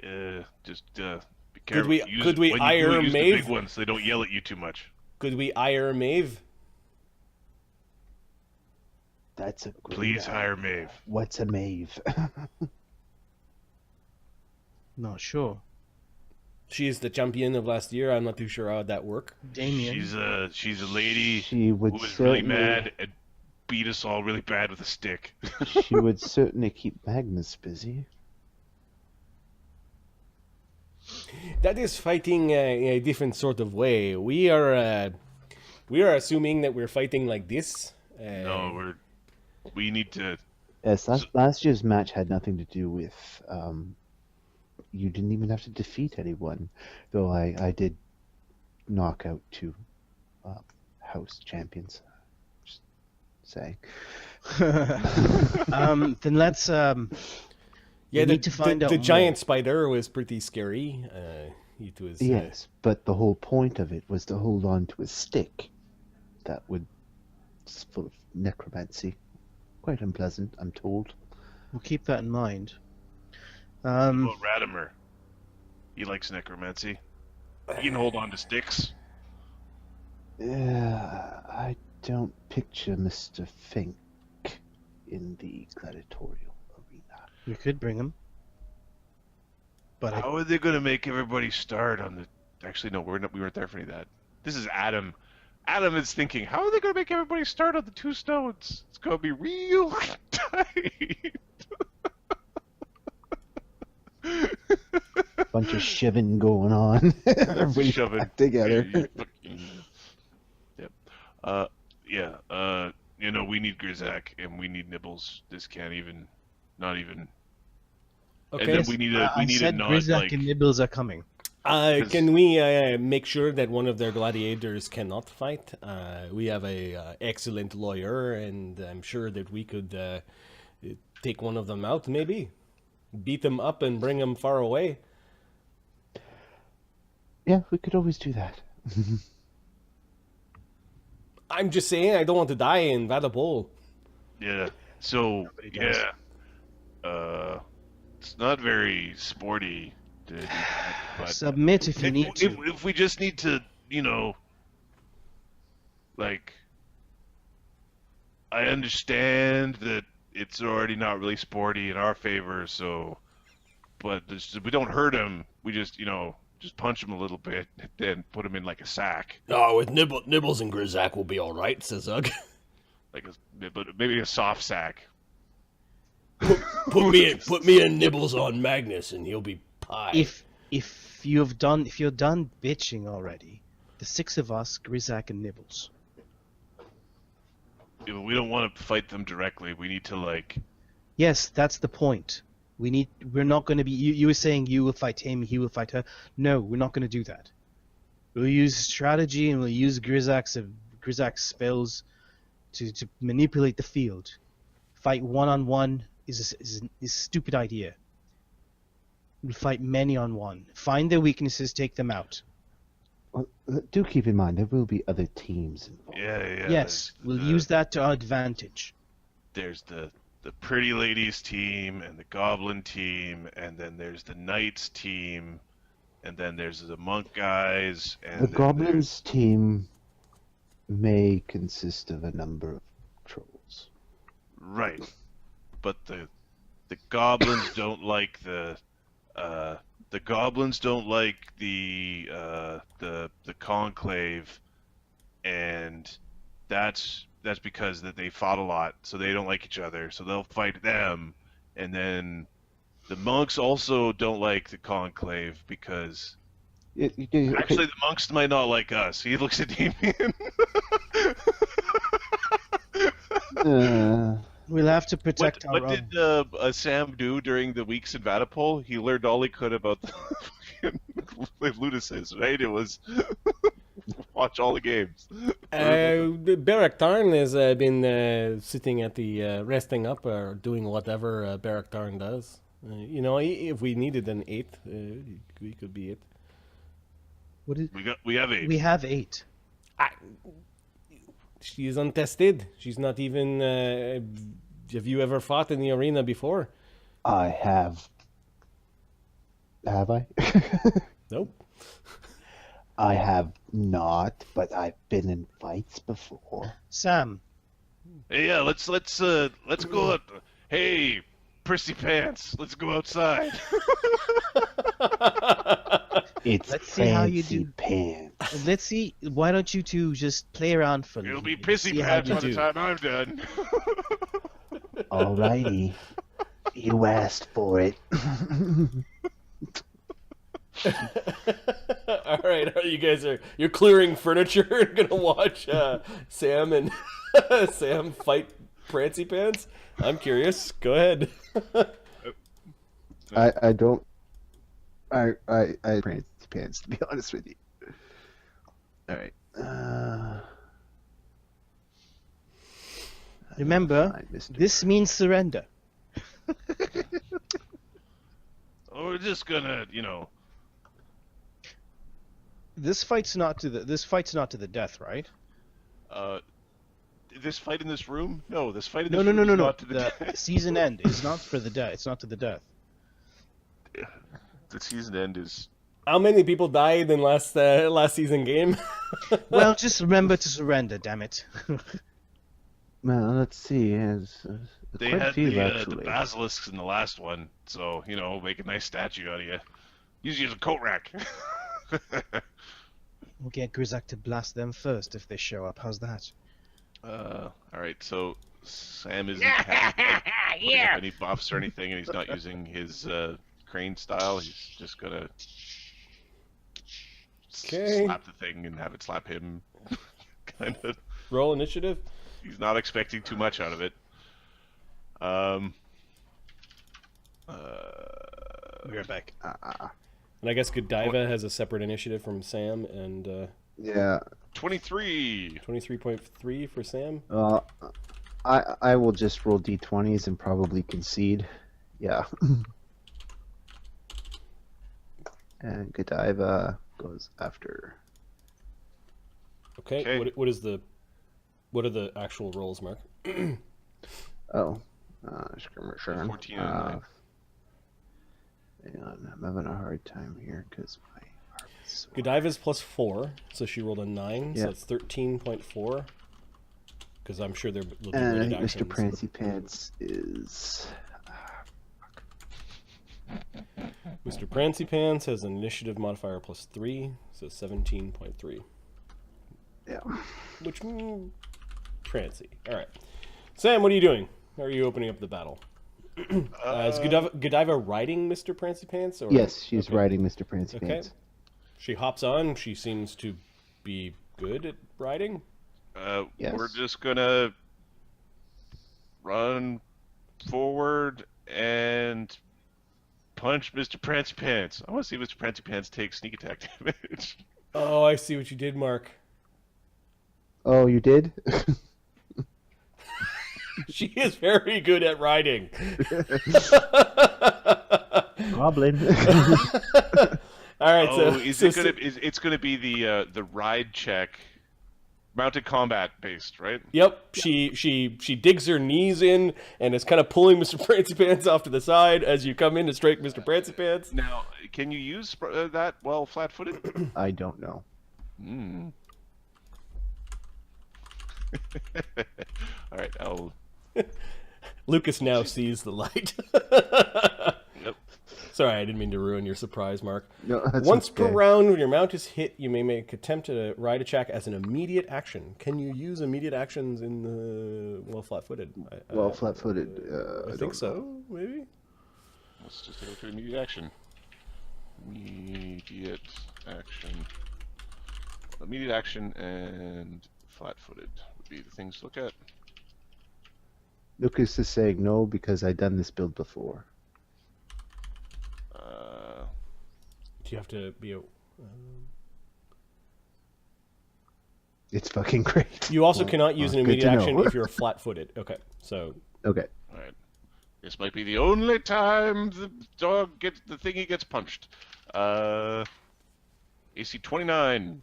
Yeah, just be Could careful. we when ire you use the Maeve? big ones so they don't yell at you too much. Could we ire Maeve? That's a great Please idea. hire Maeve. What's a Maeve? Not sure. She is the champion of last year. I'm not too sure how that worked. Damian. She's a lady She would who was really certainly mad and beat us all really bad with a stick. she would certainly keep Magnus busy. That is fighting in a different sort of way. We are assuming that we're fighting like this. No, we need to. Yes, last year's match had nothing to do with. You didn't even have to defeat anyone, though I did knock out 2 house champions. Just saying. Then let's Yeah, we need to find out the more. giant spider was pretty scary. It was Yes, but the whole point of it was to hold on to a stick that was full of necromancy. Quite unpleasant, I'm told. we'll keep that in mind. What about Radimer? He likes necromancy. He can hold on to sticks. Yeah, I don't picture Mr. Fink in the gladiatorial arena. We could bring him. But How are they going to make everybody start on the? Actually, no, we weren't there for any of that. This is Adam. Adam is thinking, how are they going to make everybody start on the 2 stones? It's going to be real tight. Bunch of shiving going on. Everybody Shoving back together. Yep. We need Grizak and we need Nibbles. This can't even, not even. okay. And then we need a I not Grizak like. and Nibbles are coming. Can we make sure that one of their gladiators cannot fight? We have a excellent lawyer, and I'm sure that we could take one of them out. Maybe beat them up and bring them far away. Yeah, we could always do that. I'm just saying, I don't want to die in Vaddapol. Yeah. So Nobody does. it's not very sporty to do that, but Submit if you need to. if we just need to, like, I understand that it's already not really sporty in our favor, so, but we don't hurt him. We just, just punch him a little bit, then put him in like a sack, Oh, with Nibbles and Grizak will be all right, says Ugg. but maybe a soft sack. Put me and Nibbles on Magnus, and he'll be pie. If you're done bitching already, the 6 of us, Grizak and Nibbles. We don't want to fight them directly. We need to like. Yes, that's the point. We're not going to be. You were saying you will fight him, he will fight her. No, we're not going to do that. We'll use strategy and we'll use Grizak's spells to manipulate the field. Fight 1-on-1 is a stupid idea. We'll fight many on 1. Find their weaknesses, take them out. Well, do keep in mind, there will be other teams involved. Yeah. Yes, we'll use that to our advantage. There's the pretty ladies team and the goblin team, and then there's the knights team, and then there's the monk guys. And The then goblins team may consist of a number of trolls. right, but the goblins don't like the conclave, and that's because that they fought a lot, so they don't like each other, so they'll fight them. And then the monks also don't like the conclave because actually the monks might not like us. He looks at Damian. We'll have to protect our What own. did Sam do during the weeks in Vaddapol? He learned all he could about the fucking Ludices, right? It was watch all the games. Barak Tarn has been sitting at the resting up or doing whatever Barak Tarn does. You know, if we needed an 8, we could be it. What is? We have 8. We have 8. She is untested. She's not even. Have you ever fought in the arena before? I have. Have I? Nope. I have not, but I've been in fights before. Sam, Hey, yeah, let's go out. Hey, prissy pants, let's go outside. It's Let's see how you fancy do. pants. let's see. Why don't you two just play around for a It'll little be bit, pissy see how pants you by the do. time I'm done. Alrighty. You asked for it. All right, you guys you're clearing furniture and gonna watch Sam and Sam fight Prancy Pants. I'm curious. Go ahead. I don't. I fancy pants, to be honest with you. Alright. Remember, this means surrender. Oh, we're just gonna, This fight's not to the death, right? this fight in this room? No, this fight in No, this no, no, room no, is no. not to the The death. season end is not for the death. It's not to the death. The season end is... How many people died in last season game? Well, just remember to surrender, damn it. Well, let's see. They Quite a had few, the actually. basilisks in the last one, so, make a nice statue out of you. Use you as a coat rack. We'll get Grizak to blast them first if they show up. How's that? Alright, so Sam isn't putting up any buffs or anything, and he's not using his crane style. He's just gonna Okay. slap the thing and have it slap him. Kind of. Roll initiative. He's not expecting too much out of it. We're back. And I guess Godiva has a separate initiative from Sam, and Yeah. 23! 23.3 for Sam. I will just roll d20s and probably concede. Yeah. And Godiva goes after. Okay. Okay. What are the actual rolls, Mark? Oh. Skirmisher. 14 and 9. Hang on, I'm having a hard time here because my arm is so... Godiva's +4, so she rolled a 9, Yeah. so it's 13.4. Because I'm sure they'll do And I rated think Mr. actions. Prancy Pants is... Mr. Prancy Pants has an initiative modifier +3, so 17.3. Yeah. Which, Prancy. Alright. Sam, what are you doing? How are you opening up the battle? Is Godiva riding Mr. Prancy Pants? Or... Yes, she's Okay. riding Mr. Prancy Okay. Pants. She hops on. She seems to be good at riding. Yes. We're just gonna run forward and punch Mr. Prancy Pants. I want to see Mr. Prancy Pants take sneak attack damage. Oh, I see what you did, Mark. Oh, you did? She is very good at riding. Goblin. All right, It's gonna be the ride check, mounted combat based, right? Yep, she digs her knees in and is kind of pulling Mr. Prancy Pants off to the side as you come in to strike Mr. Prancy Pants. Now, can you use that while flat-footed? I don't know. Mm. All right, I'll. Lucas now sees the light. Yep. Sorry, I didn't mean to ruin your surprise, Mark. No, that's Once okay. per round, when your mount is hit, you may make attempt to ride a check as an immediate action. Can you use immediate actions in the flat-footed? Well, flat-footed. I think don't so. know. Maybe. Let's just go to immediate action. Immediate action. Immediate action and flat-footed would be the things to look at. Lucas is saying no because I've done this build before. Do you have to be a? It's fucking great. You also cannot use an good immediate to know. action if you're flat-footed. Okay, so Okay. All right. This might be the only time the thingy gets punched. AC 29.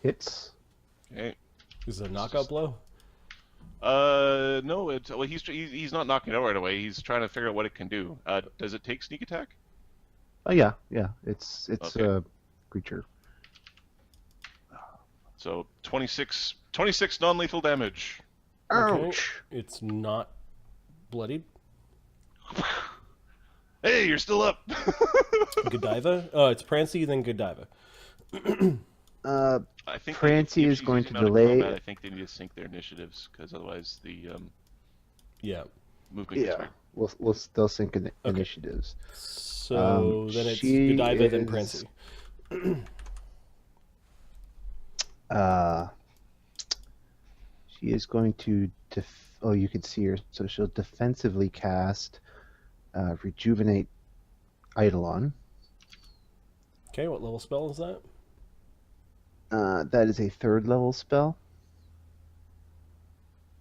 Hits. Okay. is it a knockout blow? No. He's not knocking it out right away. He's trying to figure out what it can do. Does it take sneak attack? Oh yeah. It's Okay. a creature. So 26 non-lethal damage. Okay, Ouch. it's not bloodied. Hey, you're still up. Godiva? Oh, it's Prancy, then Godiva. I think Prancy if is she's going using to mounted delay. combat, I think they need to sync their initiatives because otherwise the Yeah. movement gets Yeah. weird. They'll sync initiatives. So then it's she Godiva, then is- Prancy. She is going to oh, you can see her. So she'll defensively cast Rejuvenate Eidolon. Okay, what level spell is that? That is a 3rd level spell.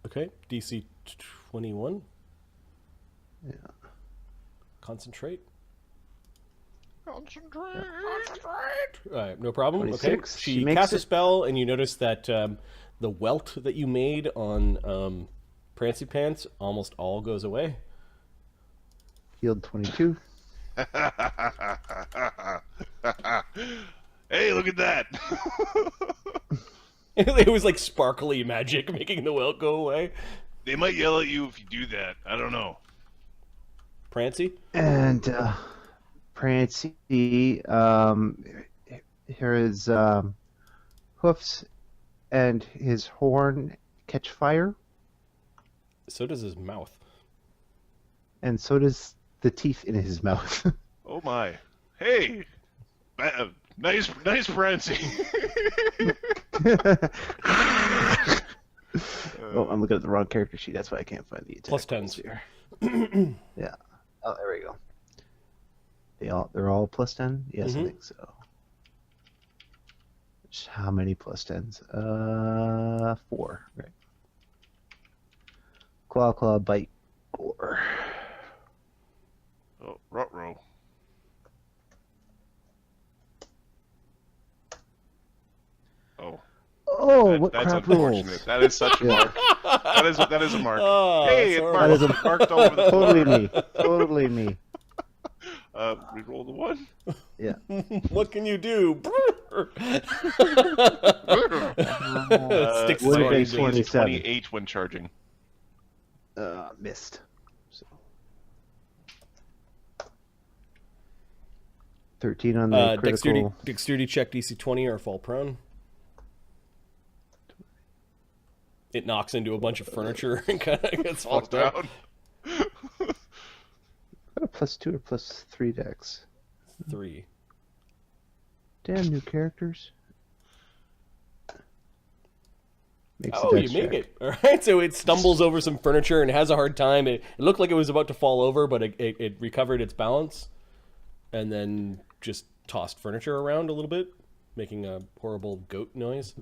Okay, DC 21. Yeah. Concentrate. Concentrate. All right, no problem. 26. Okay, She she makes casts a it. spell, and you notice that the welt that you made on Prancy Pants almost all goes away. Healed 22. Hey, look at that. It was like sparkly magic making the welt go away. They might yell at you if you do that. I don't know. Prancy? And Prancy, his hoofs and his horn catch fire, So does his mouth. and so does the teeth in his mouth. Oh my. Hey. Nice Prancy. Oh, I'm looking at the wrong character sheet. That's why I can't find the attack Plus rolls 10s. here. Yeah. Oh, there we go. They're all plus 10? Yes, I Mhm. think so. How many plus 10s? 4. Right. Claw, bite, gore. Oh, ruh-roh. Oh. Oh, what That's crap unfortunate. rolls? That is such a Yeah. mark. That is a mark. Oh, hey, that's it horrible. That is a- marked all over the Totally me. Totally me. Reroll the one. Yeah. What can you do? Sticks Would have been sword. 27. 28 when charging. Missed. So. 13 on the critical. Dexterity check DC 20 or fall prone. It knocks into a bunch of furniture and kind of gets Falls fucked up. down. Got a +2 or +3 dex. 3. Damn, new characters. Makes a Oh, you dex make check. it. All right, so it stumbles over some furniture and has a hard time. It looked like it was about to fall over, but it recovered its balance and then just tossed furniture around a little bit, making a horrible goat noise.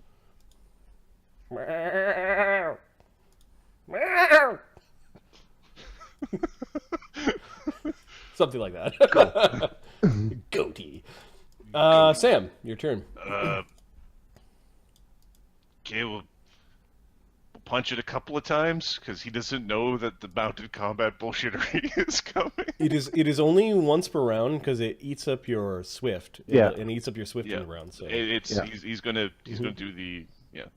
Something like that. Goatee. Sam, your turn. Okay, we'll punch it a couple of times because he doesn't know that the mounted combat bullshittery is coming. It is only once per round because it eats up your swift. Yeah. And it eats up your swift Yeah. in the round. So Yeah. He's gonna do the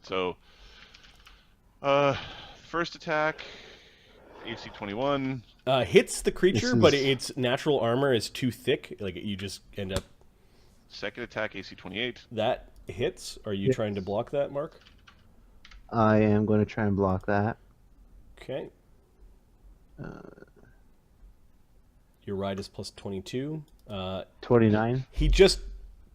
So, first attack, AC 21. hits the creature, This but is- its natural armor is too thick. Like you just end up Second attack, AC 28. that hits. Are you Yeah. trying to block that, Mark? I am going to try and block that. Okay. Your ride is plus 22. 29. He just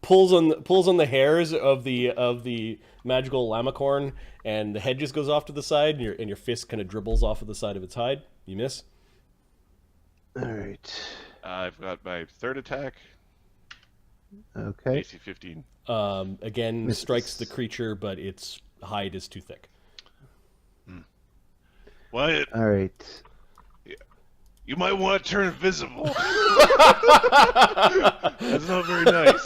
pulls on the hairs of the magical lamacorn, and the head just goes off to the side, and your fist kind of dribbles off of the side of its hide. You miss. All right. I've got my third attack, Okay. AC 15. Again, Misses. strikes the creature, but its hide is too thick. What? All right. You might want to turn invisible. That's not very nice.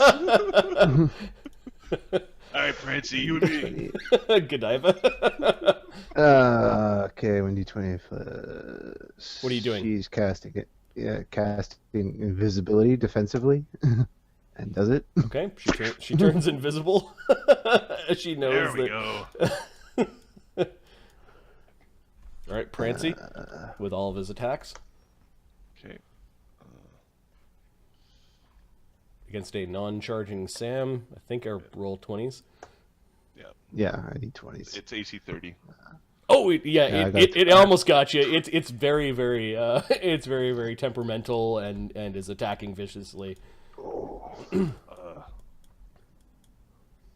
All right, Prancy, you and me. Godiva. Okay, when d20. What are you doing? She's casting it. Yeah, casting invisibility defensively, and does it. Okay, she turns invisible. She knows There we that. go. All right, Prancy, with all of his attacks Okay. against a non-charging Sam. I think our roll 20s. Yeah, I need 20s. It's AC 30. Oh, I got it almost got you. It's very it's very temperamental and is attacking viciously.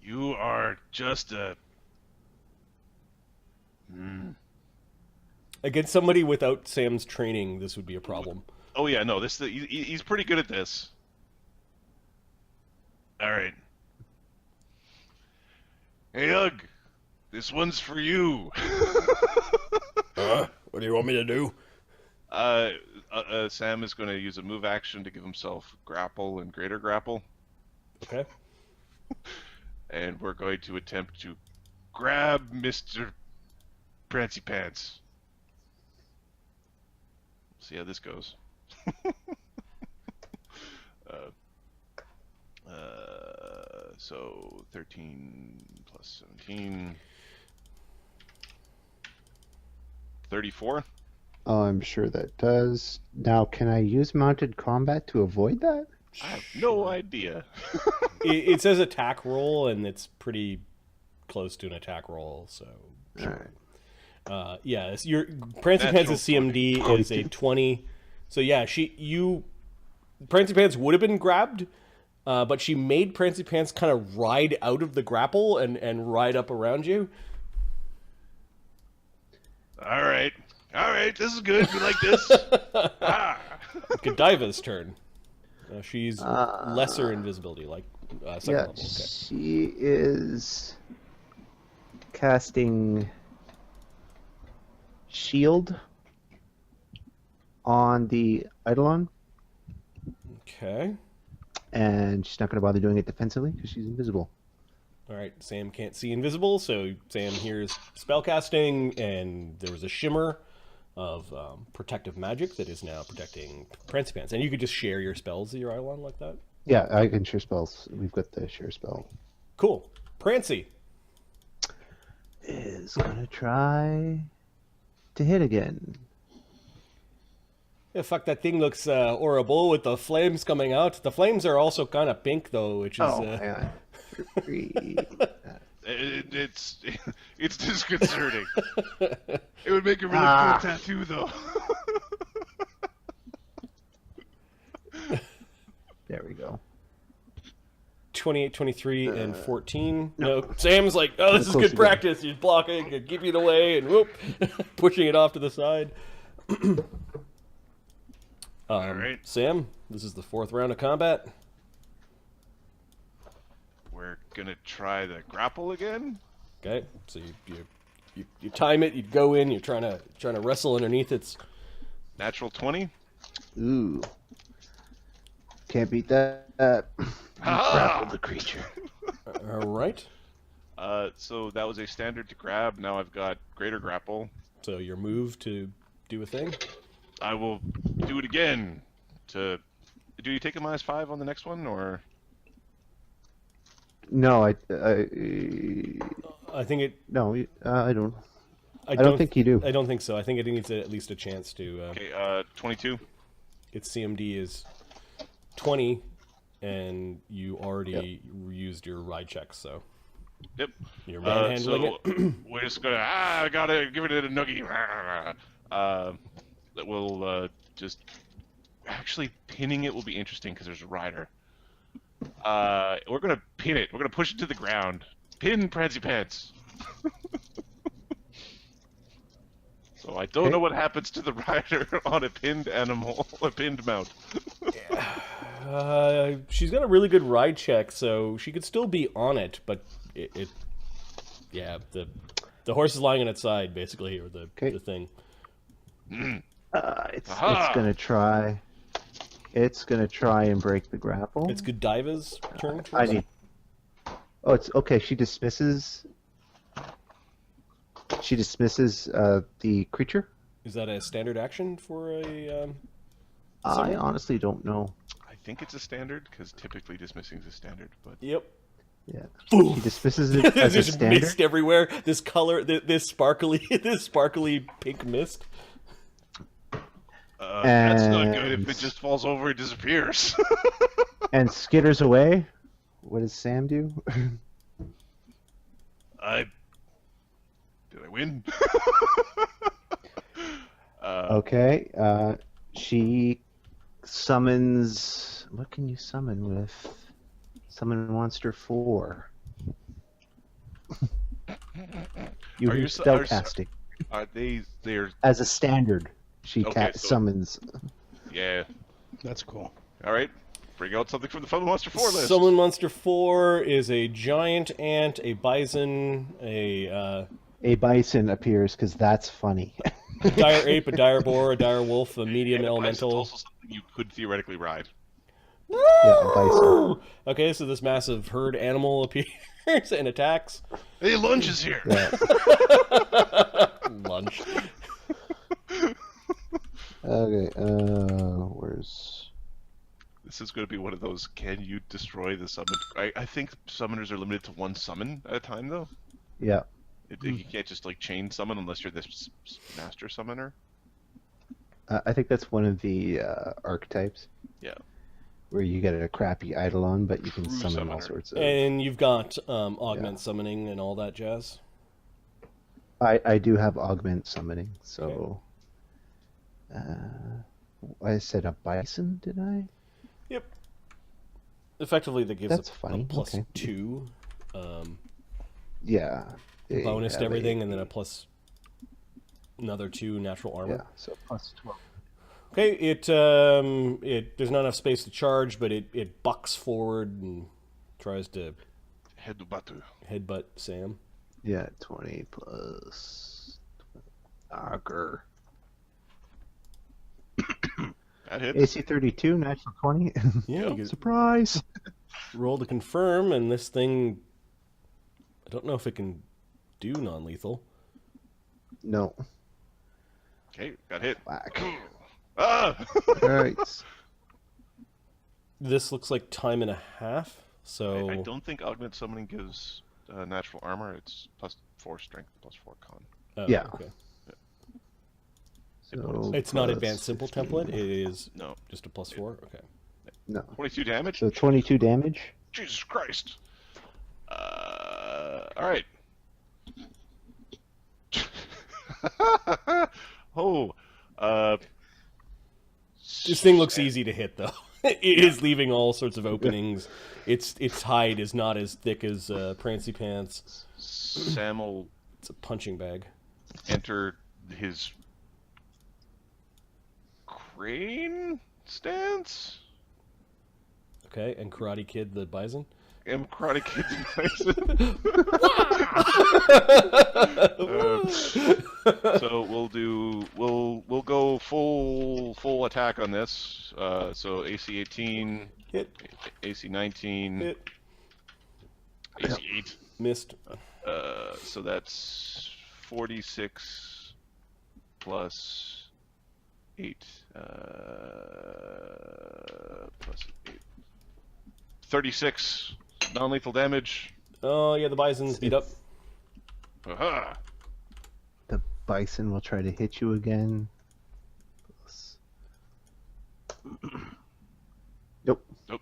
You are just a... Against somebody without Sam's training, this would be a problem. Oh yeah, no, he's pretty good at this. All right. Hey, Ugg, this one's for you. What do you want me to do? Sam is going to use a move action to give himself grapple and greater grapple, Okay. and we're going to attempt to grab Mr. Prancy Pants. See how this goes. So 13 plus 17. 34? Oh, I'm sure that does. Now, can I use mounted combat to avoid that? I have no idea. It says attack roll, and it's pretty close to an attack roll, so... Alright. Yeah, your Prancy Pants' Natural CMD is a 20. So yeah, Prancy Pants would have been grabbed, but she made Prancy Pants kind of ride out of the grapple and ride up around you. All right, this is good. We like this. Godiva's turn. She's lesser invisibility, like second Yeah, level. Okay. she is casting shield on the Eidolon, Okay. and she's not going to bother doing it defensively because she's invisible. All right, Sam can't see invisible, so Sam hears spellcasting, and there was a shimmer of protective magic that is now protecting Prancy Pants. And you could just share your spells at your Eidolon like that. Yeah, I can share spells. We've got the share spell. Cool. Prancy. Is going to try to hit again. Yeah, fuck, that thing looks horrible with the flames coming out. The flames are also kind of pink, though, which is... hang on. 3. It's disconcerting. It would make a really cool tattoo, though. There we go. 28, 23, and 14. No, Sam's like, oh, this is good practice. He's blocking and keeping it away and whoop, pushing it off to the side. All right. Sam, this is the 4th round of combat. We're gonna try the grapple again. Okay, so you time it. You go in. You're trying to wrestle underneath its Natural 20. Ooh. Can't beat that. Grapple the creature. All right. So that was a standard to grab. Now I've got greater grapple. So your move to do a thing. I will do it again. Do you take a -5 on the next one, or? No, I think it. no, I don't. I don't think you do. I don't think so. I think it needs at least a chance to. Okay, 22. Its CMD is 20, and you already used your ride check, so. Yep. You're manhandling it. We're just gonna I gotta give it a noogie. That will just actually pinning it will be interesting because there's a rider. We're gonna pin it. We're gonna push it to the ground. Pin Prancy Pants. So I don't know what happens to the rider on a pinned animal, a pinned mount. She's got a really good ride check, so she could still be on it, but it Yeah, the horse is lying on its side, basically, or the thing. It's gonna try. It's gonna try and break the grapple. It's Godiva's turn. I need. Oh, it's okay. She dismisses. She dismisses the creature. Is that a standard action for a? I honestly don't know. I think it's a standard because typically dismissing is a standard, but Yep. Yeah. She dismisses it as a There's standard. mist everywhere. This color, this sparkly pink mist. That's not good. If it just falls over, it disappears. And skitters away. What does Sam do? Did I win? Okay. She summons. What can you summon with? Summon monster 4. Are you spellcasting. Are they're As a standard, she Okay, so- summons. yeah. That's cool. All right. Bring out something from the Summon Monster 4 list. Summon Monster 4 is a giant ant, a bison, a bison appears because that's funny. dire ape, a dire boar, a dire wolf, a medium And elemental. also something you could theoretically ride. Yeah, a bison. Okay, so this massive herd animal appears and attacks. Hey, lunch is here. Yeah. Lunch. Okay. Where's? This is going to be one of those. Can you destroy the summon? I think summoners are limited to one summon at a time, though. Yeah. You can't just like chain summon unless you're this master summoner. I think that's one of the archetypes. Yeah. Where you get a crappy Eidolon, but you can True summon all summoner. sorts of. And you've got augment summoning and all that jazz. I do have augment summoning, so. I said a bison, did I? Yep. Effectively, that gives That's a funny, plus okay. 2 Yeah. They bonus to have everything, and then a plus another 2 natural armor. Yeah, so plus 12. Okay, it there's not enough space to charge, but it bucks forward and tries to Headbuttu. headbutt Sam. Yeah, 20 plus. Auger. That hits. AC 32, natural 20. Yeah, you get- Surprise! roll to confirm, and this thing, I don't know if it can do non-lethal. No. Okay, got hit. Whack. Ah! Alright. This looks like time and a half, so I don't think augment summoning gives natural armor. It's plus 4 strength, plus 4 con. oh, Yeah. okay. So It's not plus advanced simple 15. template. It is No. just a plus 4. Okay. No. 22 damage? So 22 damage. Jesus Christ. Alright. Oh. This thing looks easy to hit, though. It is leaving all sorts of openings. Its hide is not as thick as Prancy Pants. Sam will It's a punching bag. enter his crane stance? Okay, and Karate Kid the bison. And Karate Kid so we'll go full attack on this. So AC 18, Hit. AC 19, Hit. AC 8. Missed. So that's 46 plus 8 plus 8. 36 non-lethal damage. Oh, yeah, the bison's beat up. Aha! The bison will try to hit you again. Plus- Nope. Nope.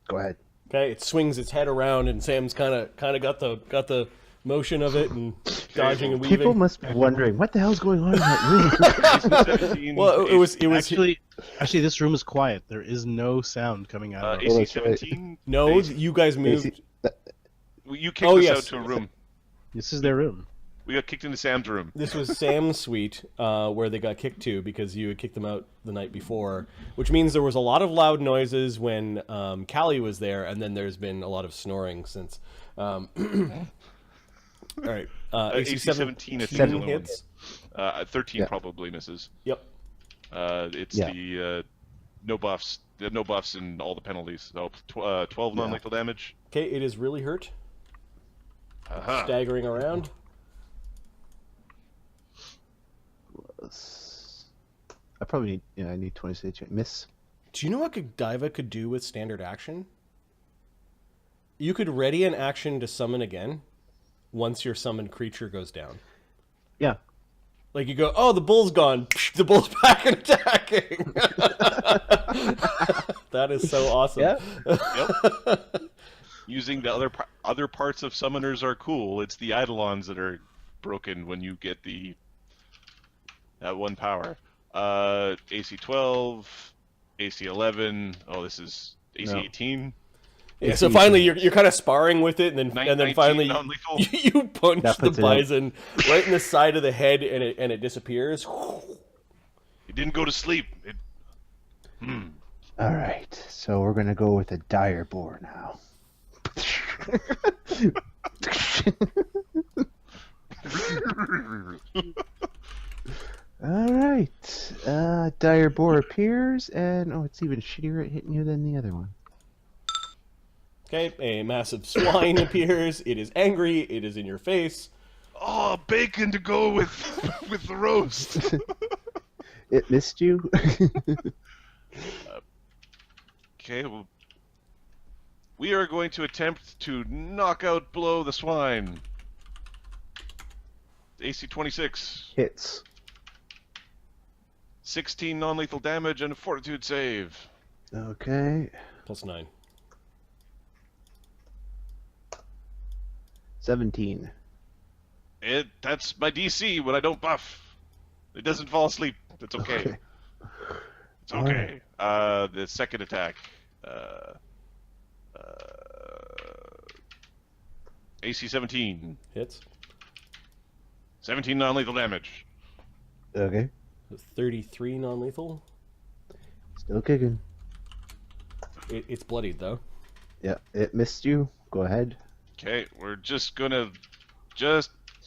Go ahead. Okay, it swings its head around, and Sam's kind of got the motion of it and dodging and weaving. People must be wondering what the hell's going on in that room. AC 17, Well, it was Actually, this room is quiet. There is no sound coming out of it. Well, AC that's right. 17. no. AC You guys moved. You kicked Oh, us yes. out to a room. This is their room. We got kicked into Sam's room. This was Sam's suite, where they got kicked to because you had kicked them out the night before, which means there was a lot of loud noises when Callie was there, and then there's been a lot of snoring since. All right. AC 17 is the only one. hits. 13 probably misses. Yep. It's the no buffs. The no buffs and all the penalties. So 12 non-lethal damage. Okay, it is really hurt. Staggering around. I probably need. I need 26 miss. Do you know what Godiva could do with standard action? You could ready an action to summon again once your summoned creature goes down. Yeah. Like you go, oh, the bull's gone. The bull's back and attacking. That is so awesome. Yeah. Yep. Using the other parts of summoners are cool. It's the Eidolons that are broken when you get that one power. AC 12, AC 11. Oh, this is AC 18. Yeah, so finally you're kind of sparring with it, and then finally you punch the bison right in the side of the head, and it disappears. It didn't go to sleep. All right, so we're gonna go with a dire boar now. All right, dire boar appears, and it's even shittier at hitting you than the other one. Okay, a massive swine appears. It is angry. It is in your face. Oh, bacon to go with the roast. It missed you. Okay, well, we are going to attempt to knockout blow the swine. AC 26. Hits. 16 non-lethal damage and a fortitude save. Okay. +9. 17. That's my DC when I don't buff. It doesn't fall asleep. It's okay. It's okay. The second attack. AC 17. Hits. 17 non-lethal damage. Okay. 33 non-lethal. Still kicking. It's bloodied, though. Yeah, it missed you. Go ahead. Okay, we're just gonna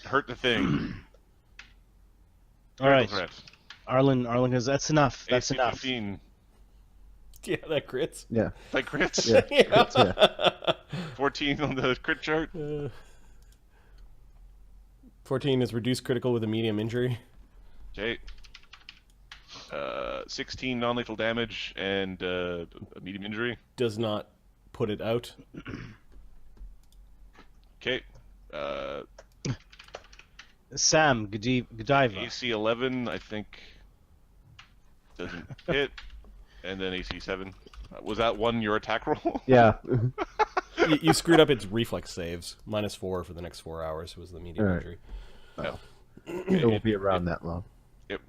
hurt the thing. All right, Threat. Arlen goes, that's enough. That's AC enough. 15. Yeah, that crits. Yeah. That crits. Yeah. Crits, yeah. 14 on the crit chart. 14 is reduced critical with a medium injury. Okay. 16 non-lethal damage and a medium injury. Does not put it out. Okay. Sam, Godiva. AC 11, I think, doesn't hit. And then AC 7. Was that one your attack roll? Yeah. You screwed up its reflex saves. -4 for the next 4 hours was the medium injury. No. It won't be around that long. It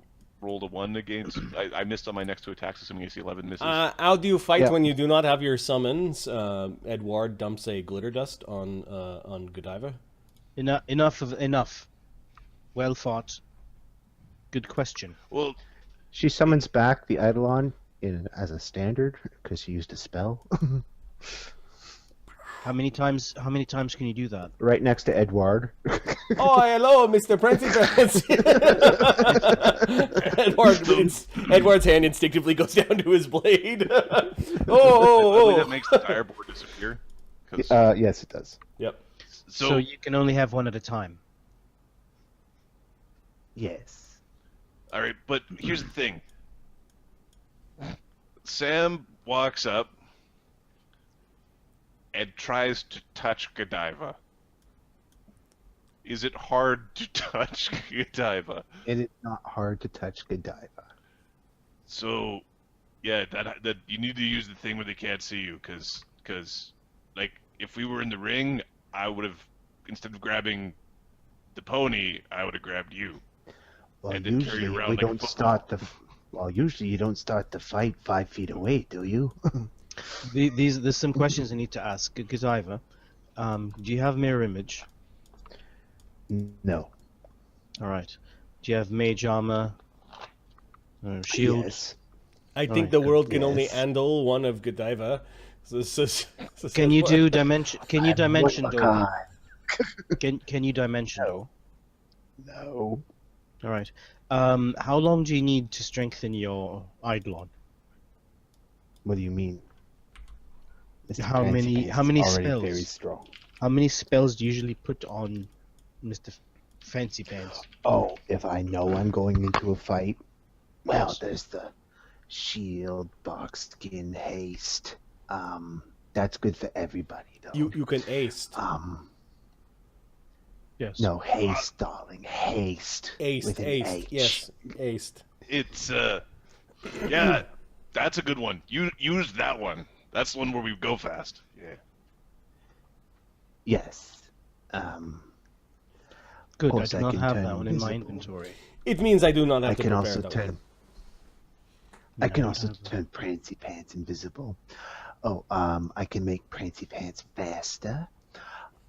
rolled a 1 against. I missed on my next 2 attacks, assuming AC 11 misses. How do you fight when you do not have your summons? Edward dumps a glitter dust on Godiva. Enough. Well fought. Good question. Well, She summons back the Eidolon as a standard because she used a spell. How many times can you do that? Right next to Edward. Oh, hello, Mr. Principal. Edward's hand instinctively goes down to his blade. I believe that makes the dire board disappear. Yes, it does. Yep. So you can only have one at a time. Yes. All right, but here's the thing. Sam walks up and tries to touch Godiva. Is it hard to touch Godiva? It is not hard to touch Godiva. So, yeah, that you need to use the thing where they can't see you, because like if we were in the ring, I would have, instead of grabbing the pony, I would have grabbed you. Well, And then carry it around like a football. Usually you don't start the fight 5 feet away, do you? There's some questions I need to ask. Godiva, do you have mirror image? No. All right. Do you have mage armor? Shield? Yes. I think the world can only handle one of Godiva. Can you do dimension? Can you dimension door? Can you dimension? No. All right. How long do you need to strengthen your Eidolon? What do you mean? Mr. How many already spells? Very strong. How many spells do you usually put on Mr. Fancy Pants? Oh, if I know I'm going into a fight, well, Yes. there's the shield, box skin, haste. That's good for everybody, though. You can ace. Yes. No, haste, darling, haste. Aced, with an aced, H. yes, aced. It's yeah, that's a good one. You use that one. That's the one where we go fast. Yeah. Yes. Good. I course do I not can have turn that one in my invisible. inventory. It means I do not have I to can prepare also those. turn. Yeah, I can I also have- turn Prancy Pants invisible. Oh, I can make Prancy Pants faster.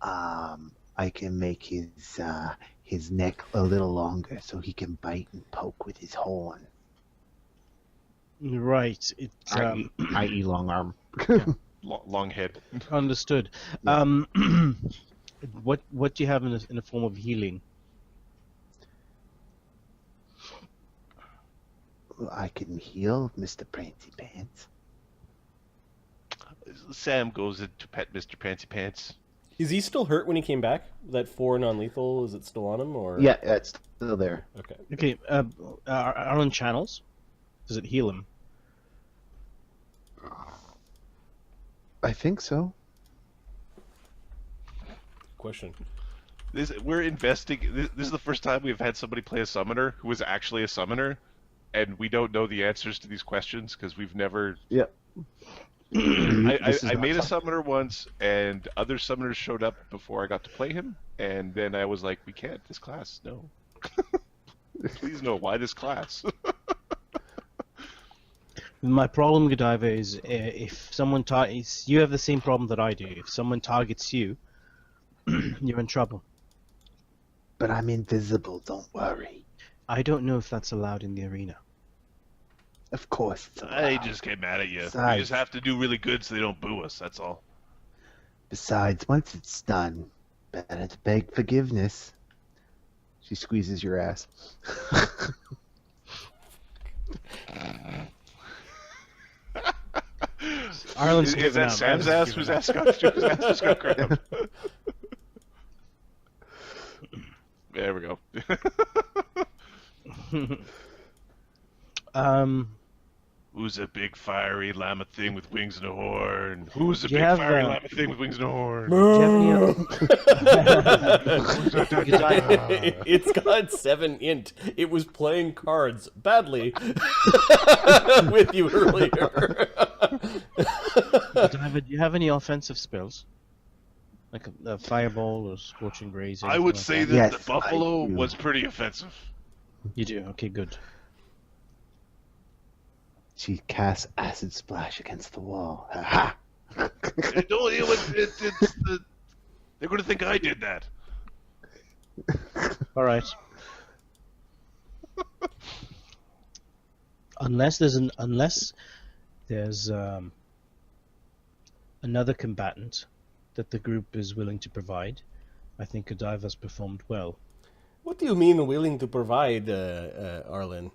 I can make his neck a little longer so he can bite and poke with his horn. Right. It's I.e. long arm. Long head. understood. Yeah. What do you have in the form of healing? I can heal Mr. Prancy Pants. Sam goes in to pet Mr. Pantsy Pants. Is he still hurt when he came back? That 4 non-lethal, is it still on him? Or Yeah, that's still there. Okay. Okay. Arlen channels. Does it heal him? I think so. Question. We're investing. This is the first time we've had somebody play a summoner who was actually a summoner, and we don't know the answers to these questions because we've never. Yeah. I made a summoner once, and other summoners showed up before I got to play him, and then I was like, "We can't. This class, no. Please no. Why this class?" My problem, Godiva, is if someone targets you, have the same problem that I do. If someone targets you, you're in trouble. But I'm invisible, don't worry. I don't know if that's allowed in the arena. Of course it's I allowed. just get mad at you. We Besides- just have to do really good so they don't boo us. That's all. Besides, once it's done, better to beg forgiveness. She squeezes your ass. Arlen's Is that Sam's ass? Whose ass just got grabbed? There we go. Who's a big fiery llama thing with wings and a horn? Who's a Do you big have, fiery llama thing with wings and a horn? It's got 7 int. It was playing cards badly with you earlier. Godiva, do you have any offensive spells? Like a fireball or scorching rays? I would say that Yes, the buffalo I do. was pretty offensive. You do? Okay, good. She casts acid splash against the wall. Ha ha! They're going to think I did that. All right. Unless there's another combatant that the group is willing to provide, I think Godiva's performed well. What do you mean willing to provide, Arlen?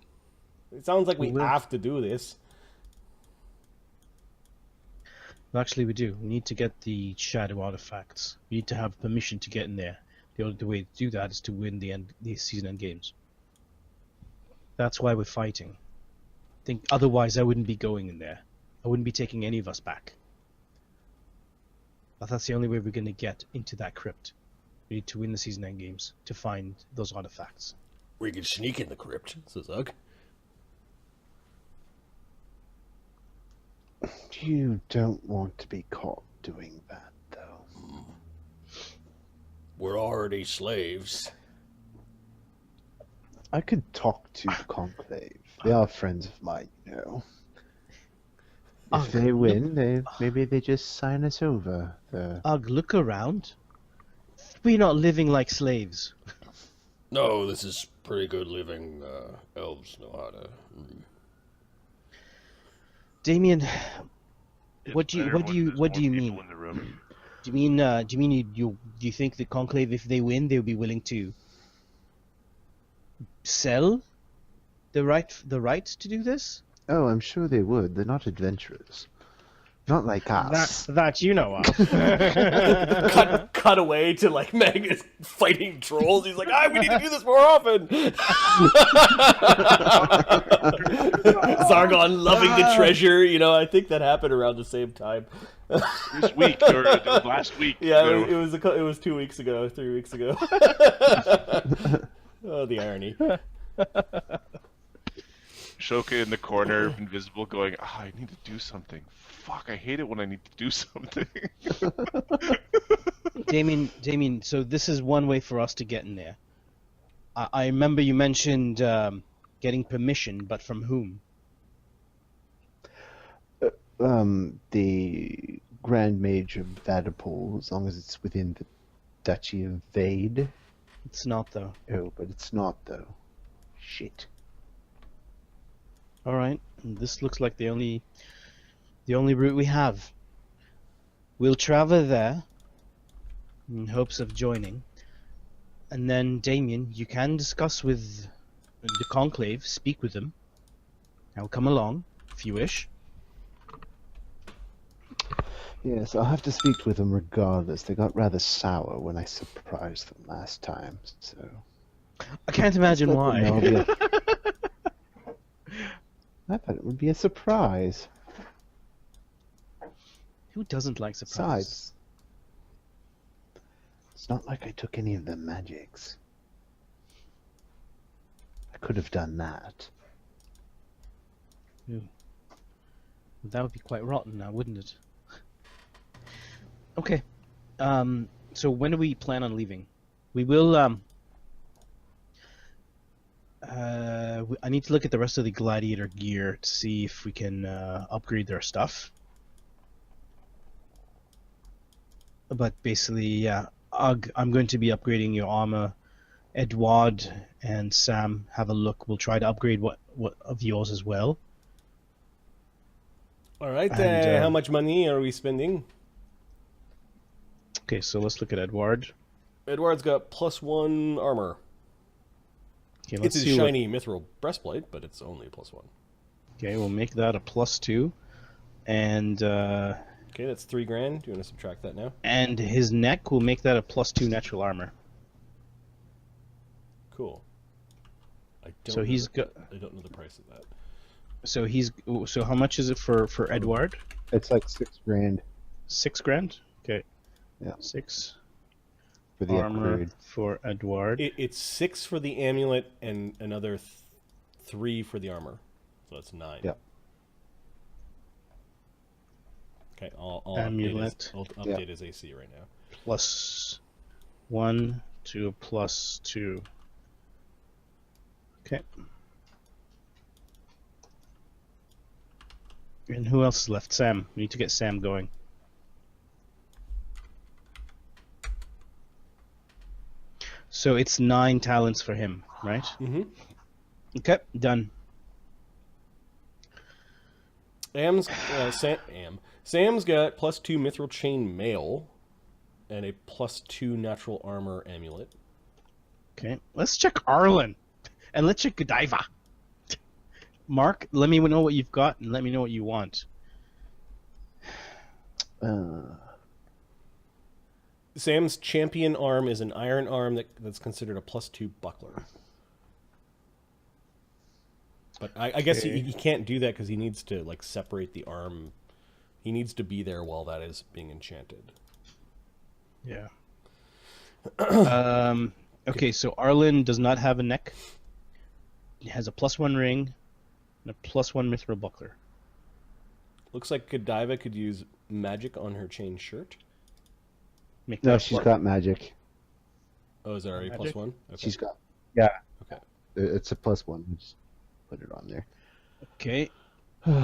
It sounds like we will. have to do this. Well, actually, we do. We need to get the shadow artifacts. We need to have permission to get in there. The only way to do that is to win the season end games. That's why we're fighting. Otherwise, I wouldn't be going in there. I wouldn't be taking any of us back. But that's the only way we're going to get into that crypt. We need to win the season end games to find those artifacts. We could sneak in the crypt, says Ugg. You don't want to be caught doing that, though. We're already slaves. I could talk to Conclave. They are friends of mine, you know. If they win, maybe they just sign us over. Ugh, look around. We're not living like slaves. No, this is pretty good living. Elves know how to. Damian, It's what do you better when there's more mean? people in the room. Do you mean do you think the Conclave, if they win, they'll be willing to sell the right to do this? Oh, I'm sure they would. They're not adventurers. Not like us. That you know of. cut away to like Magnus fighting trolls. He's like, we need to do this more often. Zargon loving the treasure. You know, I think that happened around the same time. This week or last week. Yeah, it was 2 weeks ago, 3 weeks ago. Oh, the irony. Shoka in the corner, invisible, going, I need to do something. Fuck, I hate it when I need to do something. Damian, so this is one way for us to get in there. I remember you mentioned getting permission, but from whom? The Grand Mage of Vaddapol, as long as it's within the Duchy of Vade. It's not, though. Oh, but it's not, though. Shit. Alright, this looks like the only route we have. We'll travel there in hopes of joining. And then, Damian, you can discuss with the Conclave, speak with them. I'll come along, if you wish. Yes, I'll have to speak with them regardless. They got rather sour when I surprised them last time, so... I can't imagine why. I thought it would be a surprise. Who doesn't like surprises? Besides, it's not like I took any of the magics. I could have done that. Ooh. That would be quite rotten now, wouldn't it? Okay. So when do we plan on leaving? We will, I need to look at the rest of the gladiator gear to see if we can upgrade their stuff. But basically, yeah, I'm going to be upgrading your armor. Edward and Sam, have a look. We'll try to upgrade what of yours as well. All right, And, how much money are we spending? Okay, so let's look at Edward. Edward's got +1 armor. Okay, let's It's see a shiny mithril breastplate, but it's only +1. Okay, we'll make that a +2, and Okay, that's 3 grand. Do you want to subtract that now? and his neck will make that a +2 natural armor. Cool. I don't So know he's got. I don't know the price of that. So how much is it for Edward? It's like 6 grand 6 grand. Okay. Yeah. 6 for the armor upgrade. for Edward. It's 6 for the amulet and another 3 for the armor. So that's 9. Yep. Okay, I'll Amulet. update his AC right now. +1 to +2. Okay. And who else is left? Sam. We need to get Sam going. So it's 9 talents for him, right? Mm-hmm. Okay, done. Sam's got +2 mithril chain mail and a +2 natural armor amulet. Okay, let's check Arlen, and let's check Godiva. Mark, let me know what you've got, and let me know what you want. Sam's champion arm is an iron arm that's considered a +2 buckler. But I guess he can't do that because he needs to like separate the arm. He needs to be there while that is being enchanted. Yeah. Okay, so Arlen does not have a neck. He has a +1 ring and a +1 mithril buckler. Looks like Godiva could use magic on her chain shirt. Make No, that she's got magic. Oh, is that already Magic? +1? Okay. She's got. Yeah. Okay. It's a +1. Just put it on there. Okay.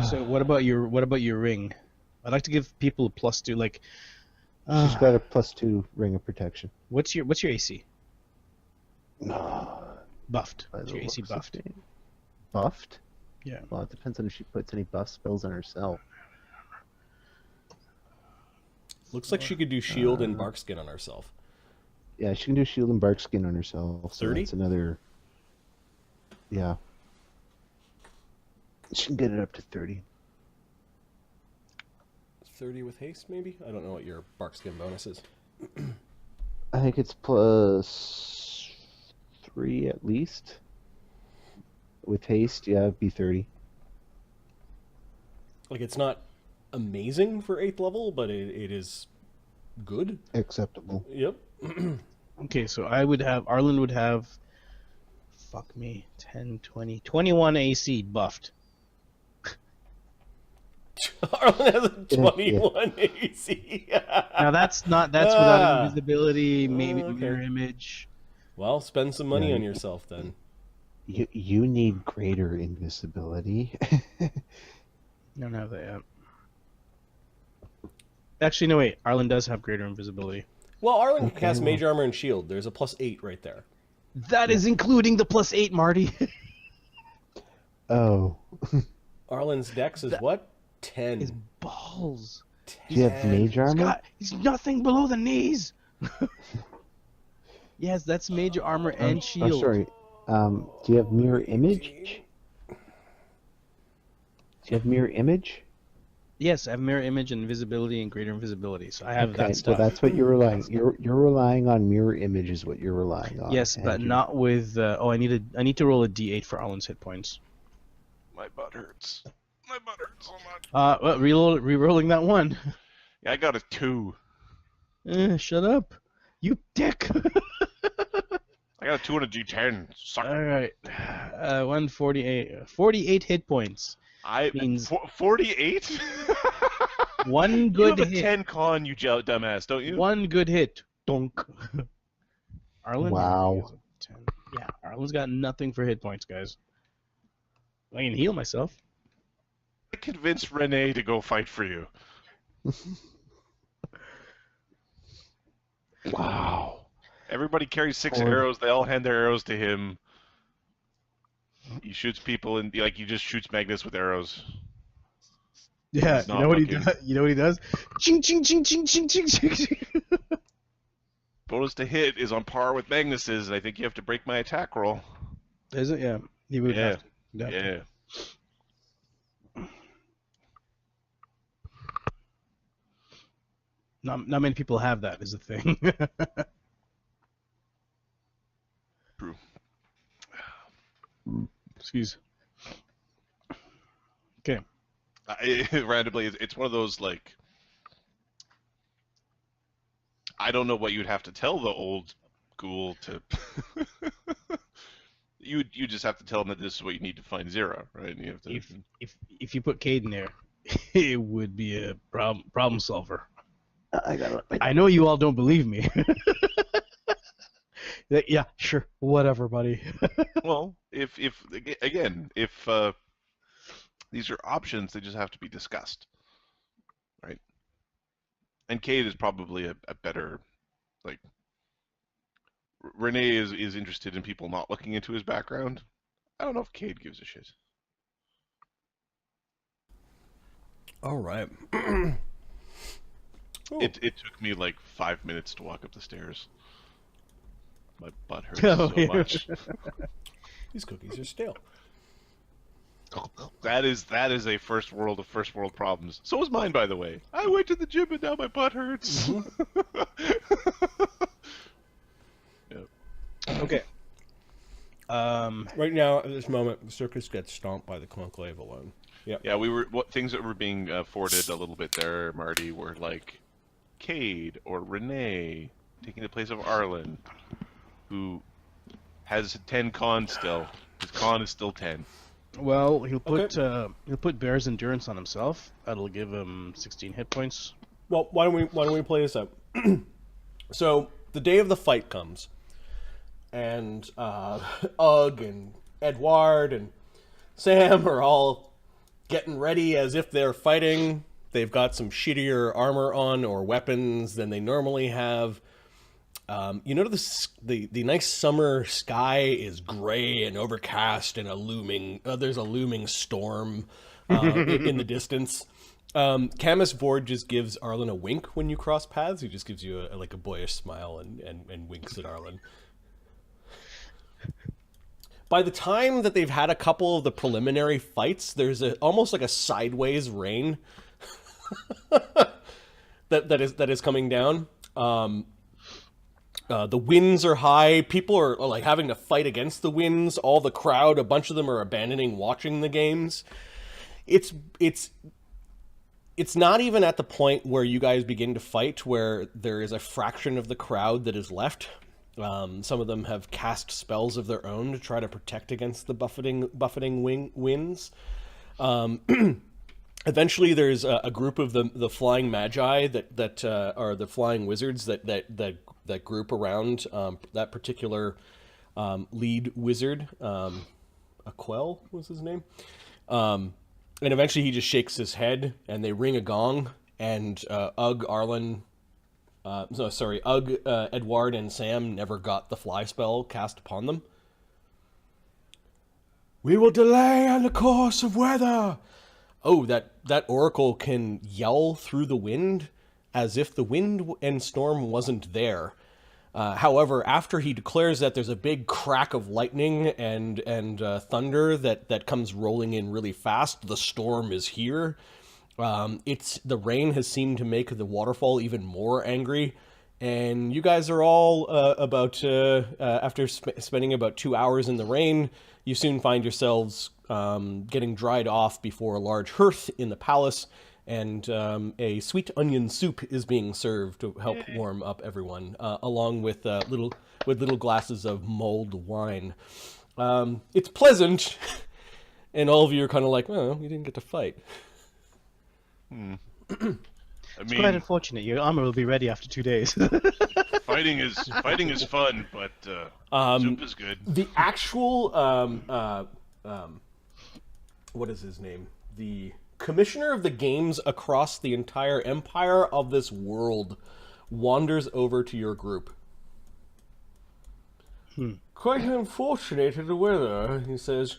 So what about your ring? I'd like to give people a +2. Like, She's got a +2 ring of protection. what's your AC? No. Buffed. By What's the your AC looks of buffed? it. Buffed? Yeah. Well, it depends on if she puts any buff spells on herself. Looks like she could do shield and bark skin on herself. Yeah, she can do shield and bark skin on herself. So 30? that's another. Yeah. She can get it up to 30. 30 with haste, maybe? I don't know what your bark skin bonus is. I think it's +3 at least. With haste, yeah, it'd be 30. Like, it's not amazing for 8th level, but it is good. Acceptable. Yep. Okay, so Arlen would have, fuck me, 10, 20, 21 AC buffed. Arlen has a 21 AC. Now that's without invisibility, maybe okay. mirror image. Well, spend some money Yeah. on yourself then. You need greater invisibility. Don't have that yet. Actually, no, wait. Arlen does have greater invisibility. Well, Arlen Okay, has well. mage armor and shield. There's a +8 right there. That is including the +8, Marty. Oh. Arlen's dex is what? 10. His balls. Do you have mage armor? He's nothing below the knees. Yes, that's major armor and shield. Oh, sorry. Do you have mirror image? Do you have mirror image? Yes, I have mirror image and invisibility and greater invisibility, so I have that So stuff. that's what you're relying. You're relying on mirror image is what you're relying on. Yes, but and not with. I need to roll a D8 for Arlen's hit points. My butt hurts. My butt hurts so much. Well, re-rolling that one. Yeah, I got a 2. Shut up, you dick. I got a 2 and a D10. Suck. All right, 148. 48 hit points. Means 48. One good you have a hit. 10 con, you dumbass, don't you? One good hit. Donk. Arlen. Wow. 10. Yeah, Arlen's got nothing for hit points, guys. I can heal myself. I convinced Rene to go fight for you. Wow. Everybody carries 6 arrows. They all hand their arrows to him. He shoots people and he just shoots Magnus with arrows. Yeah, He's you not know what he looking. does? You know what he does? Ching ching ching ching ching ching ching. Bonus to hit is on par with Magnus's, and I think you have to break my attack roll. Is it? Yeah. He would Yeah. have to. He'd have to. Yeah. Not many people have that, is the thing. True. Excuse. Okay. Randomly, it's one of those I don't know what you'd have to tell the old ghoul to. you just have to tell them that this is what you need to find Zero, right? And you have to. If you put Kaid in there, it would be a problem solver. I got it. I know you all don't believe me. Yeah, sure, whatever, buddy. Well, if these are options, they just have to be discussed, right? And Kaid is probably a better, Rene is interested in people not looking into his background. I don't know if Kaid gives a shit. All right. It took me 5 minutes to walk up the stairs. My butt hurts Oh, so yeah. much. These cookies are stale. That is a first world of first world problems. So was mine, by the way. I went to the gym and now my butt hurts. Yep. Okay. Right now, at this moment, the Circus gets stomped by the Conclave alone. Yep. Yeah, things that were being forwarded a little bit there, Marty, were Kaid or Rene taking the place of Arlen, who has 10 con still. His con is still 10. Well, he'll put Bear's Endurance on himself. That'll give him 16 hit points. Well, why don't we play this out? So the day of the fight comes, and Ugg and Edward and Sam are all getting ready as if they're fighting. They've got some shittier armor on or weapons than they normally have. The nice summer sky is gray and overcast, and there's a looming storm in the distance. Camus Vord just gives Arlen a wink when you cross paths. He just gives you a boyish smile and winks at Arlen. By the time that they've had a couple of the preliminary fights, there's almost like a sideways rain that is coming down. The winds are high. People are like having to fight against the winds. All the crowd, a bunch of them are abandoning watching the games. It's not even at the point where you guys begin to fight where there is a fraction of the crowd that is left. Some of them have cast spells of their own to try to protect against the buffeting winds. Eventually, there's a group of the flying magi that are the flying wizards that group around that particular lead wizard. Aquel was his name. And eventually he just shakes his head, and they ring a gong, and Edward, and Sam never got the fly spell cast upon them. We will delay on the course of weather. Oh, that oracle can yell through the wind as if the wind and storm wasn't there. However, after he declares that there's a big crack of lightning and thunder that comes rolling in really fast, the storm is here. The rain has seemed to make the waterfall even more angry, and you guys are all after spending about 2 hours in the rain, you soon find yourselves getting dried off before a large hearth in the palace. And a sweet onion soup is being served to help warm up everyone, along with little glasses of mulled wine. It's pleasant, and all of you are kind of like, "Oh, you didn't get to fight." It's quite unfortunate. Your armor will be ready after 2 days. Fighting is fun, but soup is good. The actual what is his name? The commissioner of the games across the entire empire of this world wanders over to your group. Quite unfortunate in the weather, he says.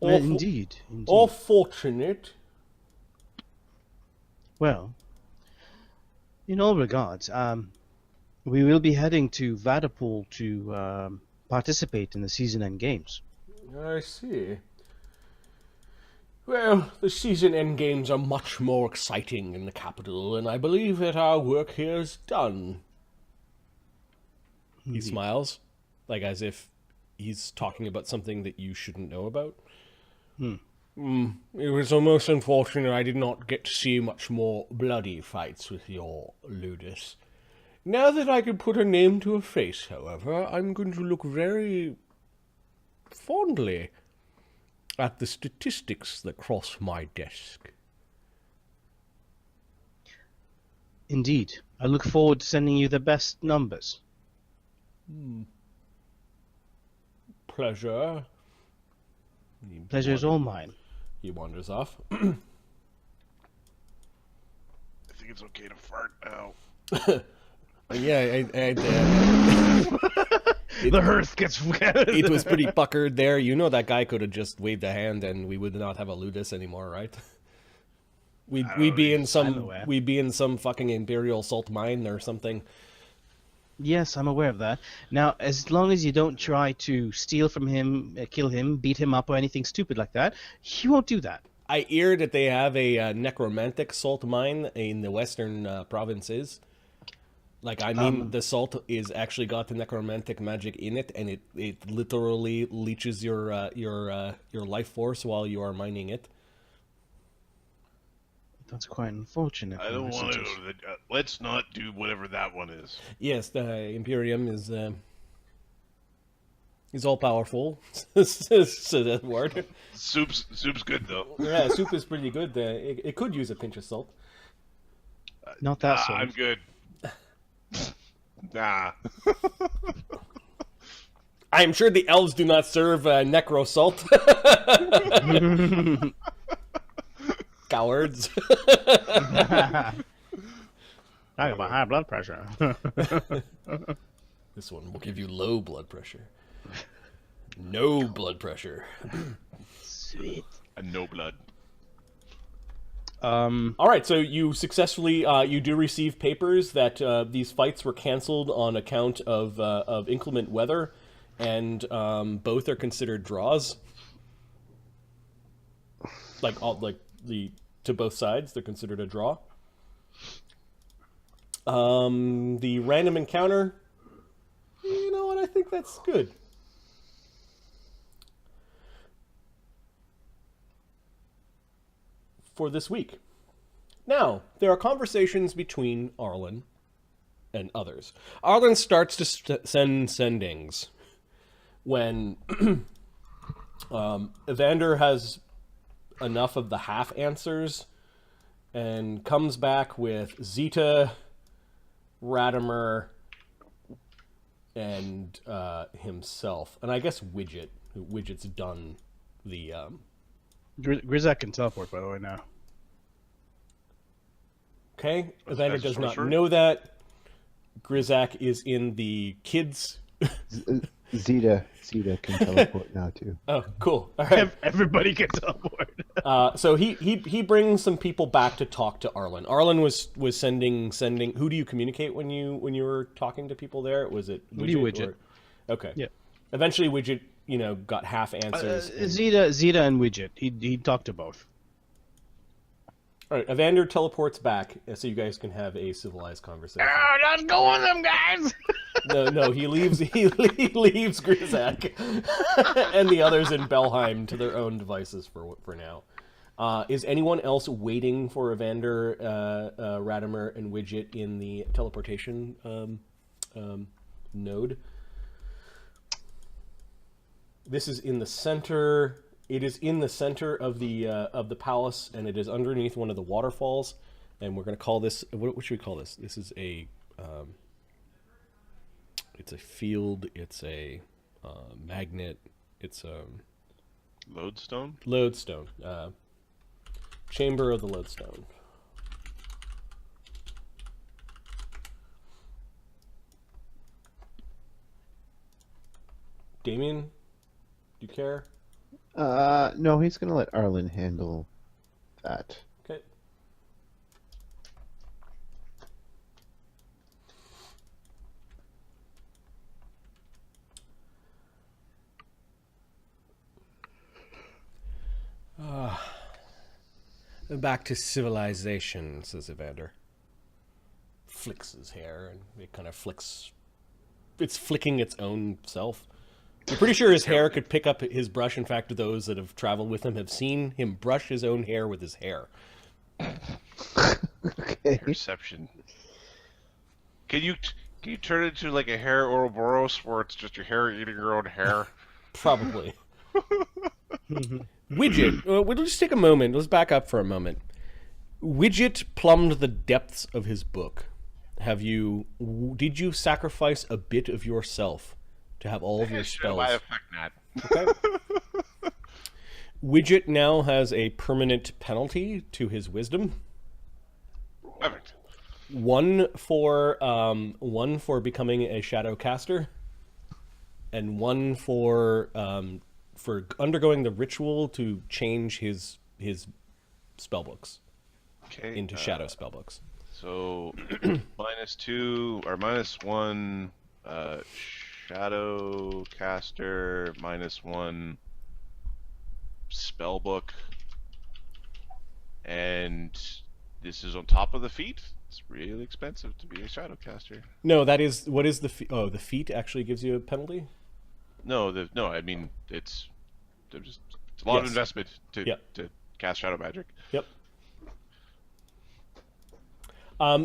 Indeed. Or fortunate. Well, in all regards, we will be heading to Vaddapol to participate in the season end games. I see. Well, the season end games are much more exciting in the capital, and I believe that our work here is done. He smiles, like as if he's talking about something that you shouldn't know about. It was almost unfortunate I did not get to see much more bloody fights with your Ludus. Now that I can put a name to a face, however, I'm going to look very fondly at the statistics that cross my desk. Indeed. I look forward to sending you the best numbers. Pleasure. Pleasure is all mine. He wanders off. I think it's okay to fart now. Yeah, The hearth gets... it was pretty puckered there. You know that guy could have just waved a hand and we would not have a Ludus anymore, right? We'd be in some fucking Imperial salt mine or something. Yes, I'm aware of that. Now, as long as you don't try to steal from him, kill him, beat him up, or anything stupid like that, he won't do that. I hear that they have a necromantic salt mine in the western provinces. Like, I mean, the salt is actually got the necromantic magic in it, and it literally leeches your life force while you are mining it. That's quite unfortunate. I don't want to. Let's not do whatever that one is. Yes, the Imperium is all powerful. So that word. Soup's good though. Yeah, soup is pretty good. It could use a pinch of salt. Not that salt. I'm good. Nah. I'm sure the elves do not serve necro salt. Cowards. I got my high blood pressure. This one will give you low blood pressure. No blood pressure. Sweet. And no blood. All right, so you successfully you do receive papers that these fights were canceled on account of inclement weather, and both are considered draws. To both sides, they're considered a draw. The random encounter, you know what? I think that's good. For this week. Now, there are conversations between Arlen and others. Arlen starts to send sendings when Evander has enough of the half answers and comes back with Zita, Radimer, and himself. And I guess Widget's done the... Grizak can teleport, by the way, now. Okay, Evander does not know that. Grizak is in the kids. Zita can teleport now too. Oh, cool. All right. Everybody can teleport. So he brings some people back to talk to Arlen. Arlen was sending. Who do you communicate when you were talking to people there? Was it Widget? Okay. Yeah. Eventually, Widget, got half answers. Zita and Widget. He talked to both. All right, Evander teleports back so you guys can have a civilized conversation. Oh, let's go with them, guys! No, he leaves Grizak and the others in Belheim to their own devices for now. Is anyone else waiting for Evander, Radimer, and Widget in the teleportation node? This is in the center. It is in the center of the palace, and it is underneath one of the waterfalls. And we're going to call this. What should we call this? This is a. It's a field. It's a magnet. It's a lodestone. Lodestone. Chamber of the lodestone. Damian, do you care? No, he's gonna let Arlen handle that. Okay. Back to civilization, says Evander. Flicks his hair, and it kind of flicks. It's flicking its own self. I'm pretty sure his hair could pick up his brush. In fact, those that have traveled with him have seen him brush his own hair with his hair. Okay. Perception. Can you turn it into like a hair Ouroboros where it's just your hair eating your own hair? Probably. Widget, we'll just take a moment. Let's back up for a moment. Widget plumbed the depths of his book. Did you sacrifice a bit of yourself to have all of your spells? Okay. Widget now has a permanent penalty to his wisdom. Perfect. One for becoming a shadow caster, and one for undergoing the ritual to change his spellbooks into shadow spellbooks. So -2 or -1 shadow caster, -1 spellbook, and this is on top of the feat. It's really expensive to be a shadow caster. No, that is what is the feat? Oh, the feat actually gives you a penalty. No, I mean it's a lot of investment to cast shadow magic. Yep.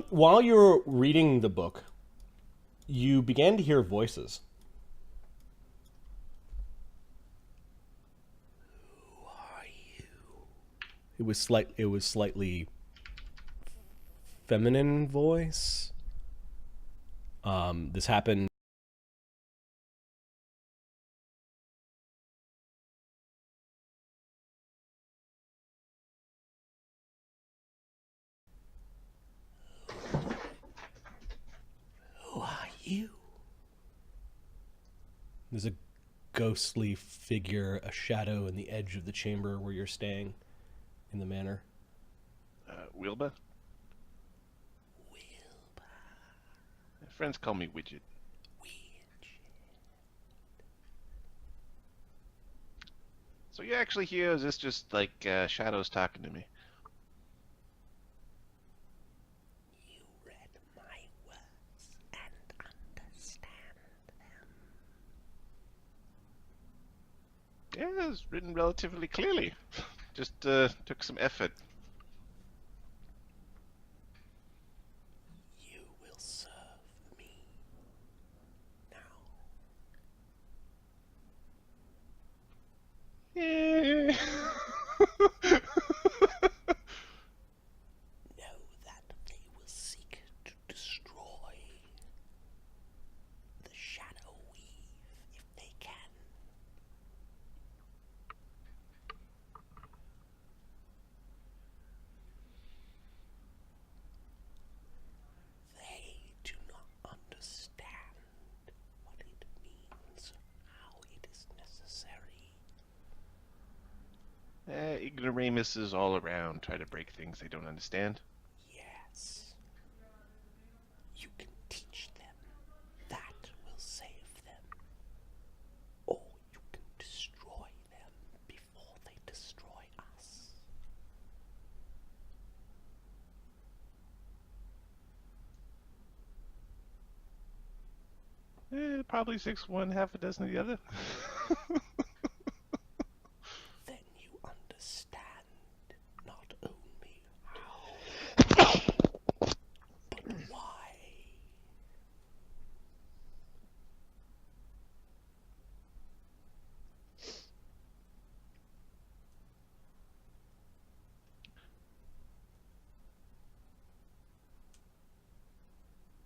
While you're reading the book, you began to hear voices. Who are you? It was slightly feminine voice. This happened. Who are you? There's a ghostly figure, a shadow in the edge of the chamber where you're staying in the manor. Wilbur? My friends call me Widget. So you actually here, is this just like Shadow's talking to me? You read my words and understand them. Yeah, it's written relatively clearly. Just took some effort. You will serve me now. Yeah. Know that they will seek to destroy the Shadow Weave if they can. They do not understand what it means, how it is necessary. Ignoramuses all around try to break things they don't understand. Yes. You can teach them. That will save them. Or you can destroy them before they destroy us. Probably 6 one, half a dozen of the other. Then you understand not only how, but why.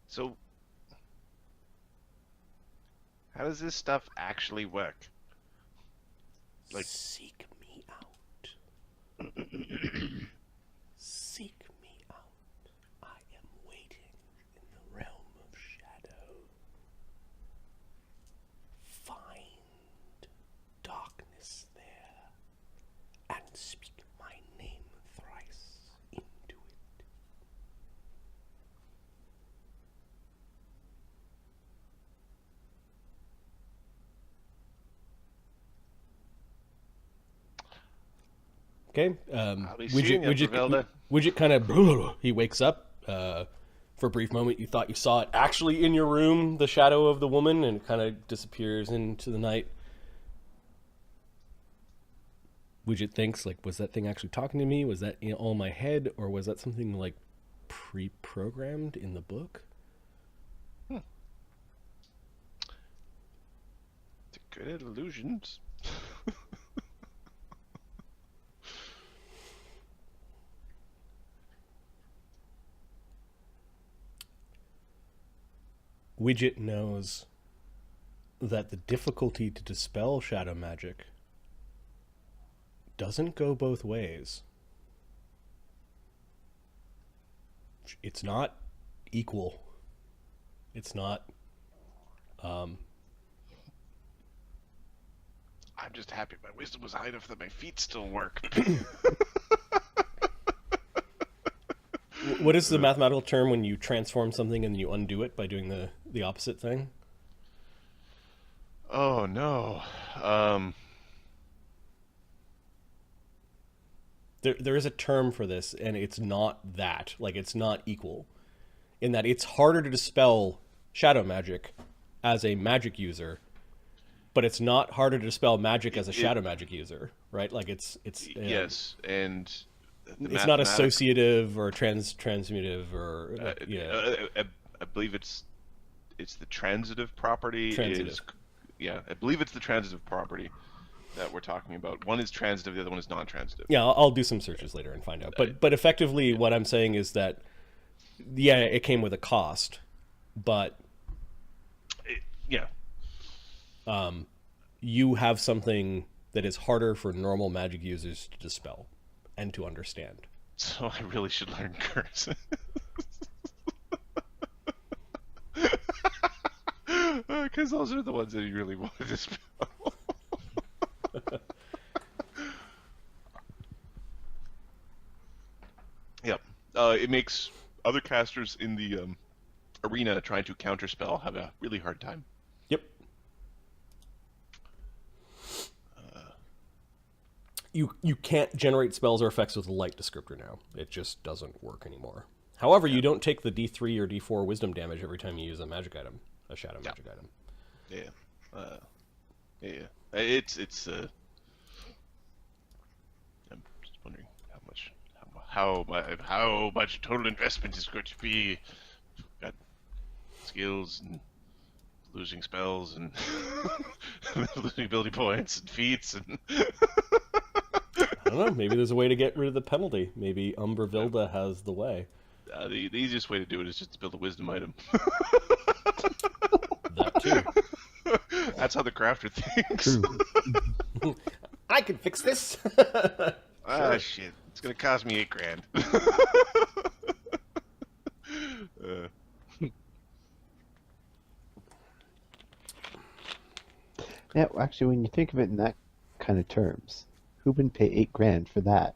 So, how does this stuff actually work? Like- Seek me out. Seek me out. I am waiting in the realm of shadow. Find darkness there and speak my name thrice into it. Okay. I'll be seeing you, Umbravilda. Widget kind of he wakes up. For a brief moment, you thought you saw it actually in your room, the shadow of the woman, and it kind of disappears into the night. Widget thinks, like, was that thing actually talking to me? Was that in all my head, or was that something like pre-programmed in the book? Good at illusions. Widget knows that the difficulty to dispel shadow magic doesn't go both ways. It's not equal. It's not I'm just happy my wisdom was high enough that my feet still work. what is the mathematical term when you transform something and you undo it by doing the opposite thing? Oh no. There is a term for this, and it's not that. Like, it's not equal. In that it's harder to dispel shadow magic as a magic user, but it's not harder to dispel magic as a shadow magic user, right? Like, it's yes, and it's not associative or transmutative or I believe it's the transitive property. Transitive. I believe it's the transitive property that we're talking about. One is transitive, the other one is non-transitive. Yeah, I'll do some searches later and find out. But effectively, what I'm saying is that it came with a cost, but you have something that is harder for normal magic users to dispel and to understand. So I really should learn curse. Because those are the ones that you really want to dispel. Yep. it makes other casters in the arena trying to counterspell have a really hard time. Yep. You can't generate spells or effects with a light descriptor now. It just doesn't work anymore. However, you don't take the D3 or D4 wisdom damage every time you use a magic item, a shadow magic item. Yeah. Yeah. It's I'm just wondering how much total investment is going to be. Got skills and losing spells and losing ability points and feats and I don't know. Maybe there's a way to get rid of the penalty. Maybe Umbravilda has the way. the easiest way to do it is just to build a wisdom item. That too. That's how the crafter thinks. True. I can fix this. Ah, shit. It's gonna cost me $8,000. Yeah, well, actually, when you think of it in that kind of terms, who wouldn't pay $8,000 for that?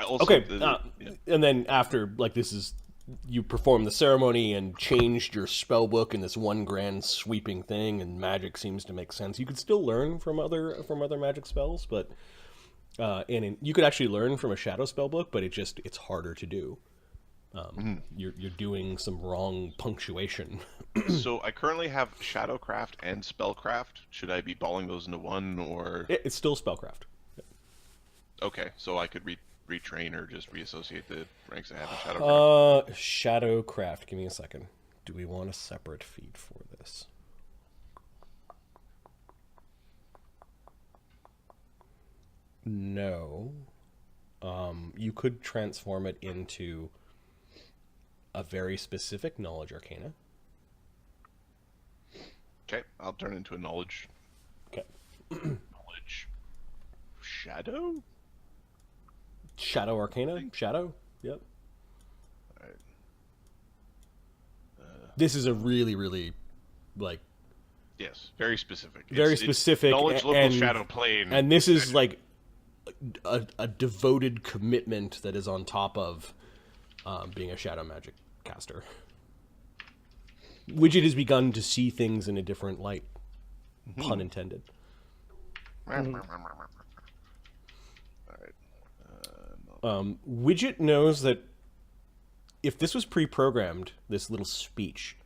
Also, Okay, and then after, like, this is, you perform the ceremony and changed your spell book in this one grand sweeping thing, and magic seems to make sense. You could still learn from other magic spells, but you could actually learn from a shadow spell book, but it's harder to do. You're doing some wrong punctuation. So I currently have Shadowcraft and Spellcraft. Should I be balling those into one, or It's still spellcraft. okay? So I could retrain or just reassociate the ranks I have in Shadowcraft. Shadowcraft. Give me a second. Do we want a separate feed for this? No. You could transform it into a very specific knowledge arcana. Okay, I'll turn it into a knowledge. Okay. Knowledge. Shadow. Shadow arcana. Shadow. Yep. Alright. This is a really, really, like, Yes, very specific. very It's specific knowledge local and shadow plane. and this is like a devoted commitment that is on top of being a shadow magic caster. Widget has begun to see things in a different light. Pun intended. Alright. Widget knows that if this was pre-programmed, this little speech,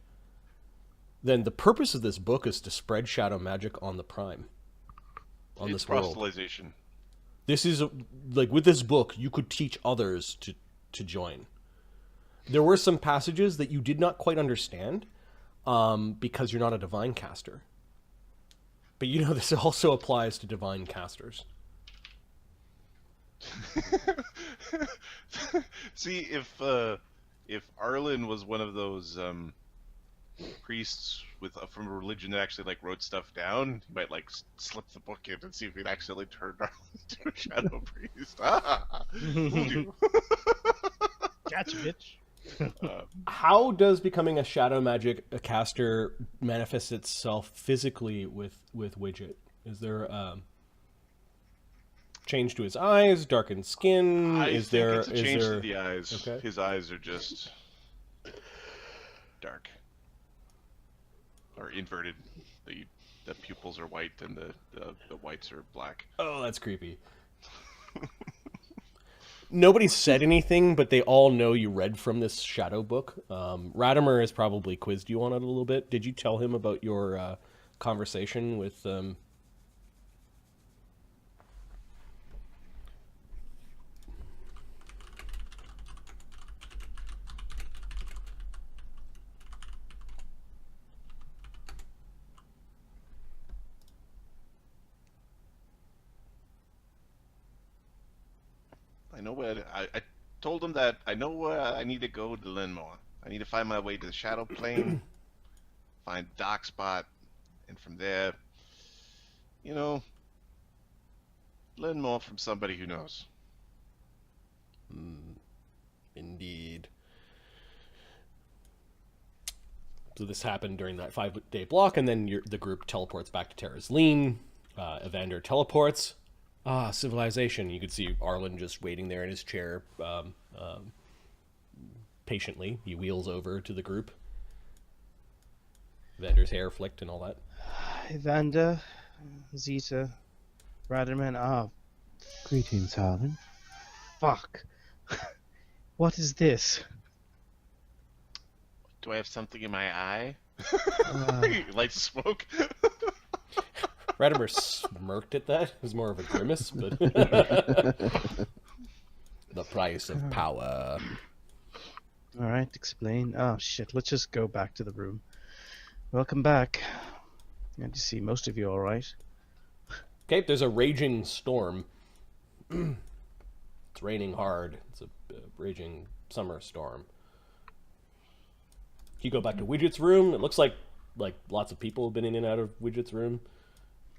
then the purpose of this book is to spread shadow magic on the Prime, on It's this world. proselytization. This is like, with this book, you could teach others to join. There were some passages that you did not quite understand because you're not a divine caster. But you know, this also applies to divine casters. See, if Arlen was one of those priests from a religion that actually like wrote stuff down, he might like slip the book in and see if he'd accidentally turn Arlen into a shadow priest. Fooled you. Gotcha, bitch. How does becoming a shadow magic caster manifest itself physically with Widget? Is there change to his eyes, darkened skin? I Is think there it's a is change there to the eyes. Okay. His eyes are just dark or inverted. The pupils are white and the whites are black. Oh, that's creepy. Nobody said anything, but they all know you read from this shadow book. Radimer has probably quizzed you on it a little bit. Did you tell him about your conversation with... I know where I told him that I know where I need to go to learn more. I need to find my way to the shadow plane, find dark spot, and from there, you know, learn more from somebody who knows. Indeed. So this happened during that 5-day block, and then the group teleports back to Terra's Lean. Evander teleports. Ah, civilization. You could see Arlen just waiting there in his chair, patiently. He wheels over to the group. Evander's hair flicked and all that. Evander, Zita, Radarman. Ah, Greetings, Arlen. fuck. What is this? Do I have something in my eye? Uh, Light smoke? Radimer smirked at that. It was more of a grimace, but... The price of power. Alright, explain. Oh shit, let's just go back to the room. Welcome back. Good to see most of you alright. Okay, there's a raging storm. It's raining hard. It's a raging summer storm. You go back to Widget's room. It looks like lots of people have been in and out of Widget's room.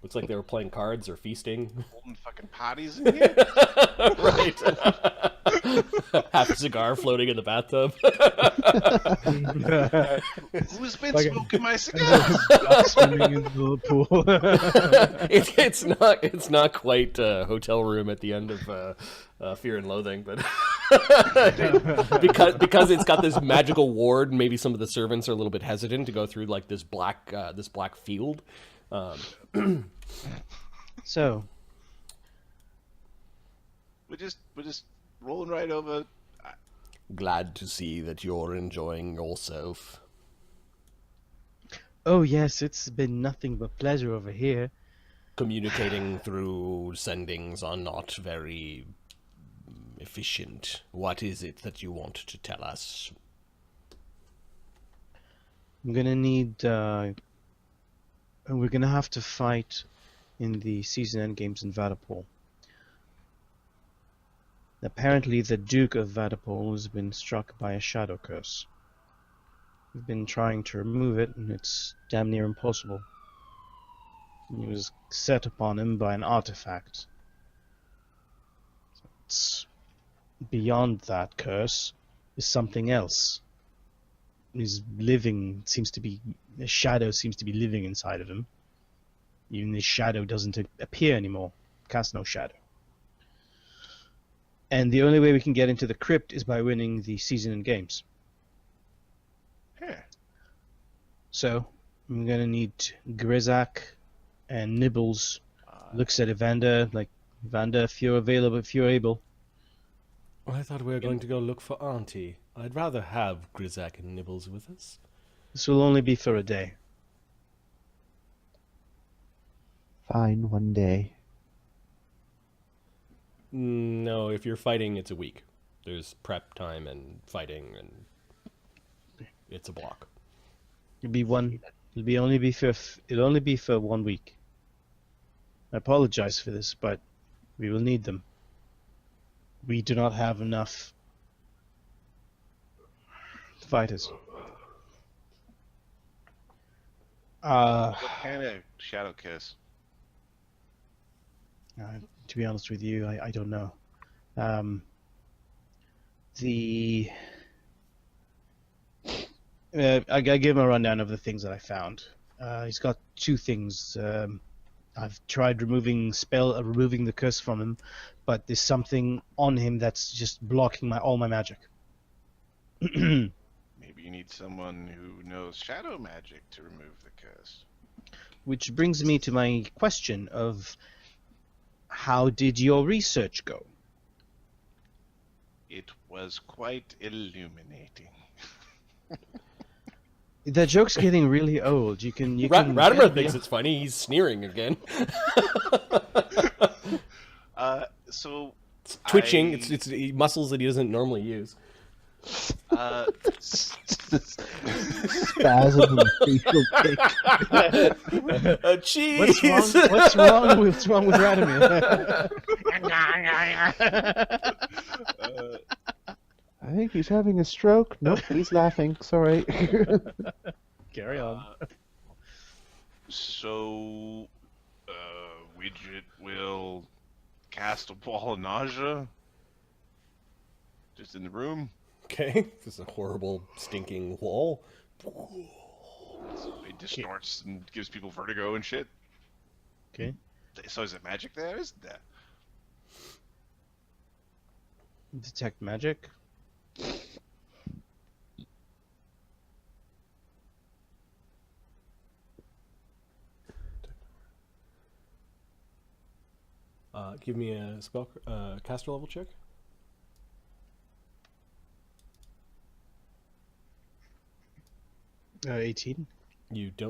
Looks like they were playing cards or feasting. Holding fucking potties in here? Right. Half a cigar floating in the bathtub. Who's been smoking my cigars? Swimming in the pool. It's not quite a hotel room at the end of Fear and Loathing, but because it's got this magical ward, maybe some of the servants are a little bit hesitant to go through like this black field. So, We're just rolling right over. Glad to see that you're enjoying yourself. oh yes, it's been nothing but pleasure over here. Communicating through sendings are not very efficient. What is it that you want to tell us? I'm gonna need, we're gonna have to fight in the season end games in Vaddapol. Apparently the Duke of Vaddapol has been struck by a shadow curse. We've been trying to remove it, and it's damn near impossible. It was set upon him by an artifact. It's beyond that curse is something else. He's living, a shadow seems to be living inside of him. Even his shadow doesn't appear anymore. Casts no shadow. And the only way we can get into the crypt is by winning the season end games. Huh. So, I'm gonna need Grizak and Nibbles. Looks at Evander, like, Evander, if you're available, if you're able. I thought we were going to go look for Auntie. I'd rather have Grizak and Nibbles with us. This will only be for a day. Fine, one day. No, if you're fighting, it's a week. There's prep time and fighting, and it's a block. It'll only be for 1 week. I apologize for this, but we will need them. We do not have enough fighters. What kind of shadow kiss? To be honest with you, I don't know. I give him a rundown of the things that I found. He's got 2 things. I've tried removing the curse from him, but there's something on him that's just blocking all my magic. Maybe you need someone who knows shadow magic to remove the curse. Which brings me to my question of, how did your research go? It was quite illuminating. The joke's getting really old. You can Radimer thinks it's funny. He's sneering again. So it's twitching. It's muscles that he doesn't normally use. Spasm and facial kick. Cheese. What's wrong with Radomir? I think he's having a stroke. Nope, he's laughing. Sorry. Carry on. So, Widget will cast a ball of nausea just in the room. Okay, this is a horrible, stinking wall. It distorts and gives people vertigo and shit. Okay. So is it magic there? Isn't there? Detect magic. Give me a spell caster level check. 18. You don't